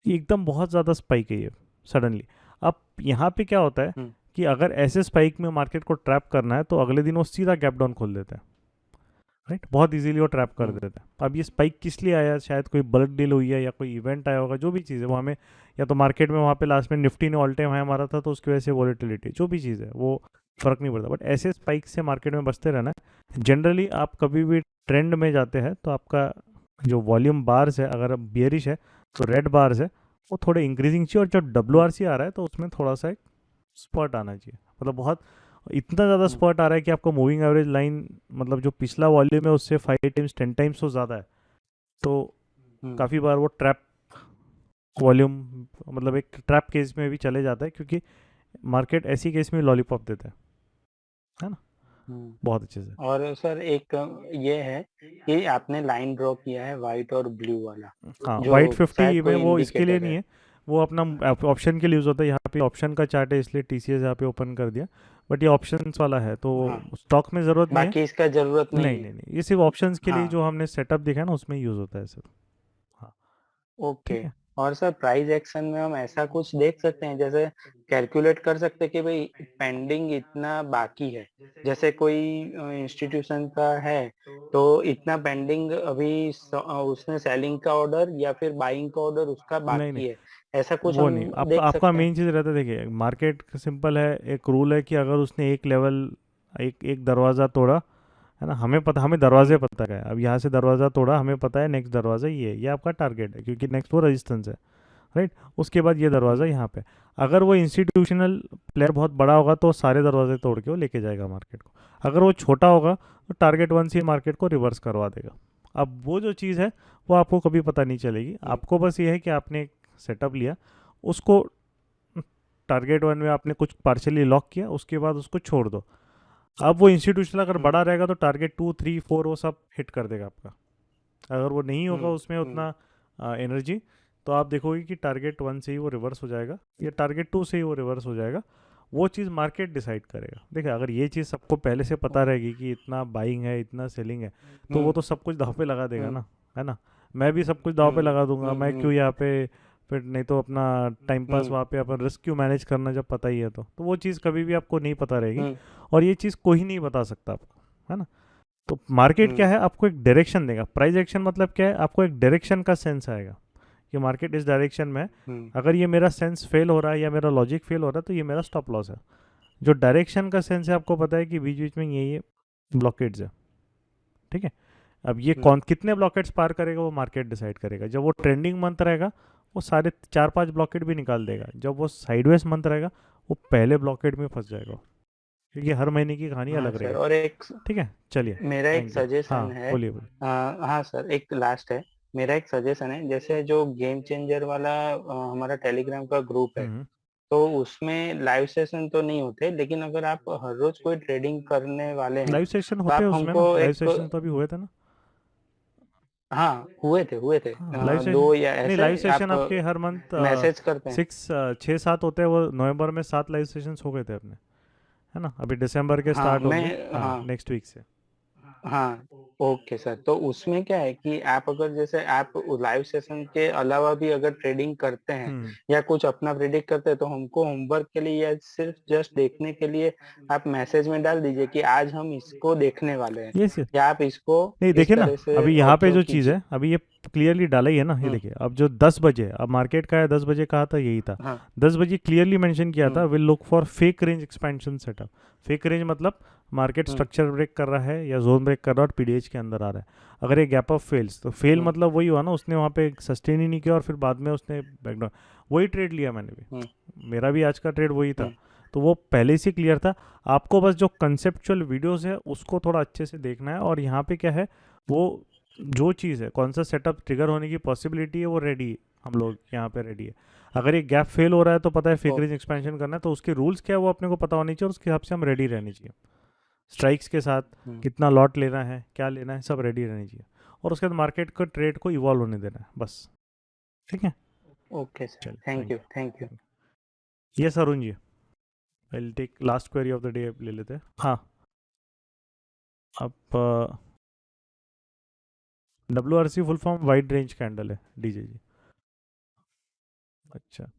ये एकदम बहुत ज़्यादा स्पाइक है ये सडनली। अब यहाँ पे क्या होता है कि अगर ऐसे स्पाइक में मार्केट को ट्रैप करना है तो अगले दिन वो सीधा गैप डाउन खोल देता है, राइट। बहुत इजीली वो ट्रैप कर देता है। अब ये स्पाइक किस लिए आया, शायद कोई बल्क डील हुई है या कोई इवेंट आया होगा, जो भी चीज़ है वो हमें, या तो मार्केट में वहाँ पे लास्ट में निफ्टी ने ऑल टाइम हाई मारा था तो उसकी वजह से वॉलेटिलिटी, जो भी चीज़ है वो फ़र्क नहीं पड़ता। बट ऐसे स्पाइक से मार्केट में बचते रहना है। जनरली आप कभी भी ट्रेंड में जाते हैं तो आपका जो वॉल्यूम बार्स है, अगर बियरिश है तो रेड बार्स है वो थोड़े इंक्रीजिंग चाहिए, और जब WRC आ रहा है तो उसमें थोड़ा सा एक स्पॉट आना चाहिए। मतलब बहुत इतना ज़्यादा स्पॉट आ रहा है कि आपको मूविंग एवरेज लाइन, मतलब जो पिछला वॉल्यूम है उससे 5 टाइम्स 10 टाइम्स तो ज़्यादा है, तो काफ़ी बार वो ट्रैप वॉल्यूम, मतलब एक ट्रैप केस में भी चले जाता है, क्योंकि मार्केट ऐसी केस में लॉलीपॉप देता है ना, बहुत अच्छे से। और सर एक ये है कि आपने लाइन ड्रॉ किया है व्हाइट और ब्लू वाला, हाँ जो वाइट 50 शायद में कोई वो इसके लिए इंडिकेटर नहीं है। है, वो अपना ऑप्शन के लिए यूज़ होता है। यहाँ पे ऑप्शन का चार्ट है इसलिए TCS यहाँ पे ओपन कर दिया, बट ये ऑप्शंस वाला है तो स्टॉक में ज़रूरत नहीं है। बाकी इसका जरूरत नहीं है। नहीं, ये सिर्फ ऑप्शंस के लिए हाँ। जो हमने सेटअप देखा है ना उसमें यूज़ होता है सर। हाँ ओके। ठीक है। और सर प्राइस एक्शन में हम ऐसा कुछ देख सकते हैं, जैसे कैलकुलेट कर सकते हैं कि भाई पेंडिंग इतना बाकी है, जैसे कोई इंस्टीट्यूशन का है तो इतना पेंडिंग अभी उसने सेलिंग का ऑर्डर या फिर बाइंग का ऑर्डर उसका नहीं बाकी है, ऐसा कुछ वो हम नहीं, आपका देख आपका सकते हैं? मेन चीज़ रहता है, देखिए मार्केट सिंपल है, एक रूल है कि अगर उसने एक लेवल एक दरवाज़ा तोड़ा है ना, हमें पता, हमें दरवाजे पता है, अब यहाँ से दरवाज़ा तोड़ा, हमें पता है नेक्स्ट दरवाज़ा ये आपका टारगेट है, क्योंकि नेक्स्ट वो रेजिस्टेंस है, राइट। उसके बाद ये दरवाज़ा यहाँ पे, अगर वो इंस्टीट्यूशनल प्लेयर बहुत बड़ा होगा तो सारे दरवाजे तोड़ के वो लेके जाएगा मार्केट को। अगर वो छोटा होगा तो टारगेट 1 से मार्केट को रिवर्स करवा देगा। अब वो जो चीज़ है वो आपको कभी पता नहीं चलेगी, आपको बस ये है कि आपने एक सेटअप लिया, उसको टारगेट 1 में आपने कुछ पार्शली लॉक किया, उसके बाद उसको छोड़ दो। अब वो इंस्टीट्यूशनल अगर बड़ा रहेगा तो टारगेट 2, 3, 4 वो सब हिट कर देगा आपका। अगर वो नहीं होगा उसमें उतना एनर्जी, तो आप देखोगे कि टारगेट 1 से ही वो रिवर्स हो जाएगा या टारगेट 2 से ही वो रिवर्स हो जाएगा, वो चीज़ मार्केट डिसाइड करेगा। देखिए अगर ये चीज़ सबको पहले से पता रहेगी कि इतना बाइंग है इतना सेलिंग है तो वो तो सब कुछ दाव पे लगा देगा ना, है ना। मैं भी सब कुछ दाव पे लगा दूंगा, मैं क्यों यहाँ पे फिर नहीं तो अपना टाइम पास वहाँ पे अपन रिस्क क्यों मैनेज करना जब पता ही है तो वो चीज़ कभी भी आपको नहीं पता रहेगी और ये चीज़ कोई नहीं बता सकता आपको, है ना। तो मार्केट क्या है, आपको एक डायरेक्शन देगा। प्राइस एक्शन मतलब क्या है, आपको एक डायरेक्शन का सेंस आएगा कि मार्केट इस डायरेक्शन में है। अगर ये मेरा सेंस फेल हो रहा है या मेरा लॉजिक फेल हो रहा है तो ये मेरा स्टॉप लॉस है। जो डायरेक्शन का सेंस है आपको पता है कि बीच बीच में ये ब्लॉकेट्स है, ठीक है। अब ये कौन कितने ब्लॉकेट्स पार करेगा वो मार्केट डिसाइड करेगा। जब वो ट्रेंडिंग मंथ रहेगा वो सारे 4-5 ब्लॉकेट भी निकाल देगा। जब वो साइडवेज मंथ रहेगा वो पहले ब्लॉकेट में फंस जाएगा, क्योंकि हर महीने की कहानी अलग सर, रहेगी। और एक ठीक है, चलिए मेरा एक thank you। सजेशन हाँ है। बोलिए बोलिए। हाँ सर, एक लास्ट है। मेरा एक सजेशन है, जैसे जो गेम चेंजर वाला हमारा टेलीग्राम का ग्रुप है, तो उसमें लाइव सेशन तो नहीं होते, लेकिन अगर आप हर रोज कोई ट्रेडिंग करने वाले हैं लाइव सेशन तो होते आप हैं उसमें ना, हमको लाइव एक सेशन तो अभी हुए थे ना। हाँ हुए थे हाँ लाइव 2 सेशन या नहीं, ऐसे लाइव सेशन आप आपके हर मंथ मैसेज करते हैं। 6-7 होते हैं। वो नवंबर में 7 लाइव सेशंस हो गए थे अपने, है ना। अभी दिसंबर के हाँ स्टार्ट मैं होंगे, हाँ हाँ नेक्स्ट वीक से। हाँ ओके सर। तो उसमें क्या है कि आप अगर जैसे आप लाइव सेशन के अलावा भी अगर ट्रेडिंग करते हैं या कुछ अपना प्रेडिक्ट करते हैं, तो हमको होमवर्क के लिए या सिर्फ जस्ट देखने के लिए आप मैसेज में डाल दीजिए कि आज हम इसको देखने वाले हैं, यस यस, या आप इसको नहीं इस देखिए ना, तरह से अभी यहाँ पे ऑब्जर्व जो चीज़ कीजिए। है अभी ये क्लियरली डाला ही है ना। ये देखिए अब जो 10 बजे, अब मार्केट का है 10 बजे कहा था यही था। हाँ 10 बजे क्लियरली मेंशन किया था will look for fake range expansion setup. Fake range मतलब मार्केट स्ट्रक्चर ब्रेक कर रहा है या जोन ब्रेक कर रहा है और पीडीएच के अंदर आ रहा है। अगर ये गैप अप फेल्स तो फेल मतलब वही हुआ ना, उसने वहाँ पे सस्टेन ही नहीं किया और फिर बाद में उसने बैकडाउन। वही ट्रेड लिया मैंने भी, मेरा भी आज का ट्रेड वही था। तो वो पहले से क्लियर था। आपको बस जो कंसेप्चुअल वीडियोस है उसको थोड़ा अच्छे से देखना है, और यहाँ पे क्या है वो जो चीज़ है, कौन सा सेटअप ट्रिगर होने की पॉसिबिलिटी है वो रेडी है, हम लोग यहाँ पे रेडी है। अगर ये गैप फेल हो रहा है तो पता है फेक रेंज एक्सपेंशन करना है, तो उसके रूल्स क्या है वो अपने को पता होनी चाहिए और उसके हिसाब से हम रेडी रहनी चाहिए। स्ट्राइक्स के साथ कितना लॉट लेना है, क्या लेना है, सब रेडी रहनी चाहिए, और उसके बाद मार्केट को ट्रेड को इवॉल्व होने देना है बस। ठीक है, ओके सर, चलिए thank you. Yes Arun ji, I will take last query of the day ले लेते हैं। हाँ अब WRC full form wide range candle है डीजे जी। अच्छा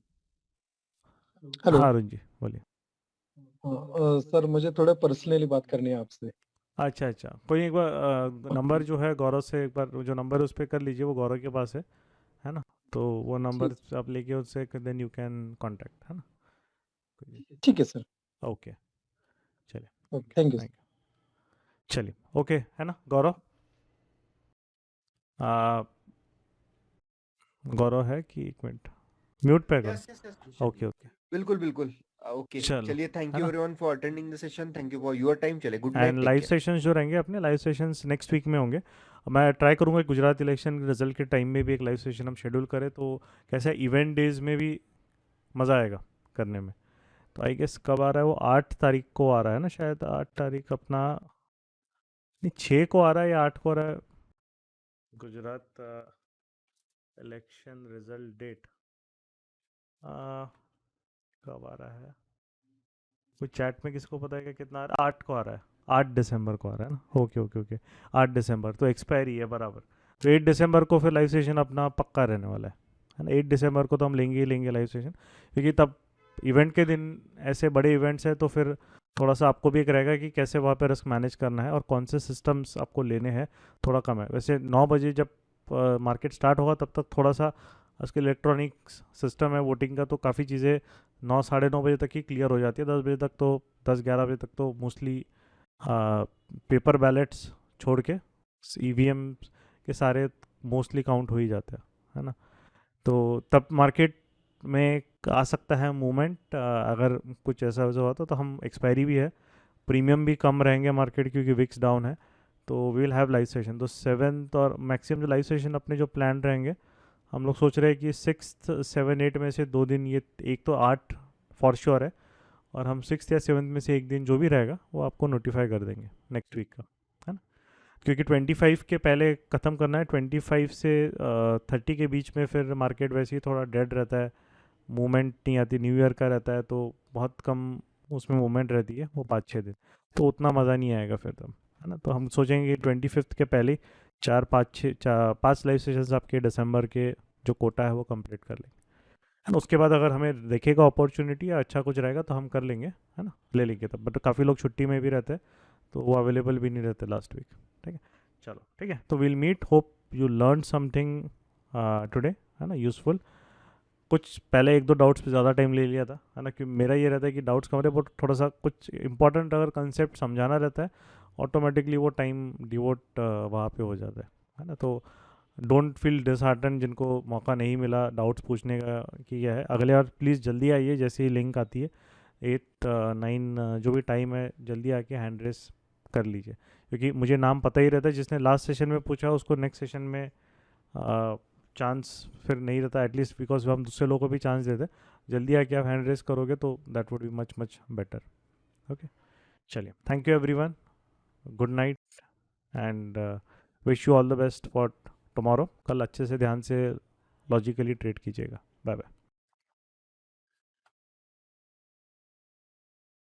हेलो हाँ अरुण जी बोलिए। सर, मुझे थोड़ा पर्सनली बात करनी है आपसे। अच्छा अच्छा, कोई एक बार नंबर जो है गौरव से, एक बार जो नंबर उस पर कर लीजिए, वो गौरव के पास है ना। तो वो नंबर आप लेके उससे देन यू कैन कांटेक्ट, है ना। ठीक है सर, ओके चलिए, ओके, थैंक यू। चलिए ओके, है ना गौरव। गौरव है कि एक मिनट म्यूट पे कर। ओके ओके बिल्कुल ओके, चलो, चलिए थैंक है यू ना? Everyone for attending the session, thank you for your time. चले good and night, live sessions जो रहेंगे अपने लाइव सेशंस नेक्स्ट वीक में होंगे। मैं ट्राई करूँगा गुजरात इलेक्शन रिजल्ट के टाइम में भी एक लाइव सेशन हम शेड्यूल करें, तो कैसे इवेंट डेज में भी मज़ा आएगा करने में। तो आई गेस कब आ रहा है वो, 8 तारीख को आ रहा है ना शायद, 8 तारीख अपना, नहीं 6 को आ रहा है या 8 को आ रहा है गुजरात इलेक्शन रिजल्ट डेट। कब आ रहा है कोई चैट में किसको पता है कि कितना आ रहा है? 8 को आ रहा है, 8 दिसंबर को आ रहा है ना। ओके ओके ओके, 8 दिसंबर तो एक्सपायरी है बराबर। तो 8 दिसंबर को फिर लाइव सेशन अपना पक्का रहने वाला है ना। 8 दिसंबर को तो हम लेंगे ही लेंगे लाइव सेशन, क्योंकि तब इवेंट के दिन ऐसे बड़े इवेंट्स हैं, तो फिर थोड़ा सा आपको भी एक रहेगा कि कैसे वहाँ पे रिस्क मैनेज करना है और कौन से सिस्टम्स आपको लेने हैं, थोड़ा कम है। वैसे 9 बजे जब मार्केट स्टार्ट होगा तब तक थोड़ा सा उसके इलेक्ट्रॉनिक सिस्टम है वोटिंग का, तो काफ़ी चीज़ें 9 साढ़े 9 बजे तक ही क्लियर हो जाती है। 10 बजे तक तो 10-11 बजे तक तो मोस्टली पेपर बैलेट्स छोड़ के EVM के सारे मोस्टली काउंट हो ही जाते हैं, है ना। तो तब मार्केट में आ सकता है मूवमेंट, अगर कुछ ऐसा वैसा हुआ तो हम एक्सपायरी भी है, प्रीमियम भी कम रहेंगे मार्केट क्योंकि विक्स डाउन है, तो we will have live session. तो 7th और मैक्सिमम जो लाइव सेशन अपने जो प्लान रहेंगे, हम लोग सोच रहे हैं कि 6th 7 8 में से 2 दिन, ये एक तो 8 फॉर श्योर है, और हम 6th या 7th में से एक दिन जो भी रहेगा वो आपको नोटिफाई कर देंगे नेक्स्ट वीक का, है ना। क्योंकि 25 के पहले ख़त्म करना है, 25 से 30 के बीच में फिर मार्केट वैसे ही थोड़ा डेड रहता है, मूवमेंट नहीं आती, न्यू ईयर का रहता है, तो बहुत कम उसमें मूवमेंट रहती है वो 5-6 दिन, तो उतना मज़ा नहीं आएगा फिर तब, है ना। तो हम सोचेंगे कि 25 के पहले 4-5 लाइव सेशंस आपके दिसंबर के जो कोटा है वो कंप्लीट कर लेंगे, है ना। उसके बाद अगर हमें देखेगा अपॉर्चुनिटी या अच्छा कुछ रहेगा तो हम कर लेंगे, है ना, ले लेंगे तब। बट काफ़ी लोग छुट्टी में भी रहते हैं तो वो अवेलेबल भी नहीं रहते लास्ट वीक, ठीक है। चलो ठीक है, तो will meet, hope you learn something today, है ना, यूज़फुल। कुछ पहले 1-2 डाउट्स पे ज़्यादा टाइम ले लिया था, है ना, कि मेरा ये रहता है कि डाउट्स कम रहे, बट थोड़ा सा कुछ इंपॉर्टेंट अगर कंसेप्ट समझाना रहता है ऑटोमेटिकली वो टाइम डिवोट वहाँ पे हो जाता है ना। तो डोंट फील डिसहार्टन जिनको मौका नहीं मिला डाउट्स पूछने का कि क्या है, अगले बार प्लीज़ जल्दी आइए, जैसे ही लिंक आती है 8-9 जो भी टाइम है जल्दी आके हैंड रेस कर लीजिए, क्योंकि मुझे नाम पता ही रहता है, जिसने लास्ट सेशन में पूछा उसको नेक्स्ट सेशन में चांस फिर नहीं रहता, एटलीस्ट बिकॉज हम दूसरे लोगों को भी चांस देते हैं। जल्दी आके आप हैंड रेस करोगे तो that would be much much better. Okay, चलिए, thank you everyone, good night and wish you all the best for tomorrow. कल अच्छे से ध्यान से लॉजिकली ट्रेड कीजिएगा। Bye bye.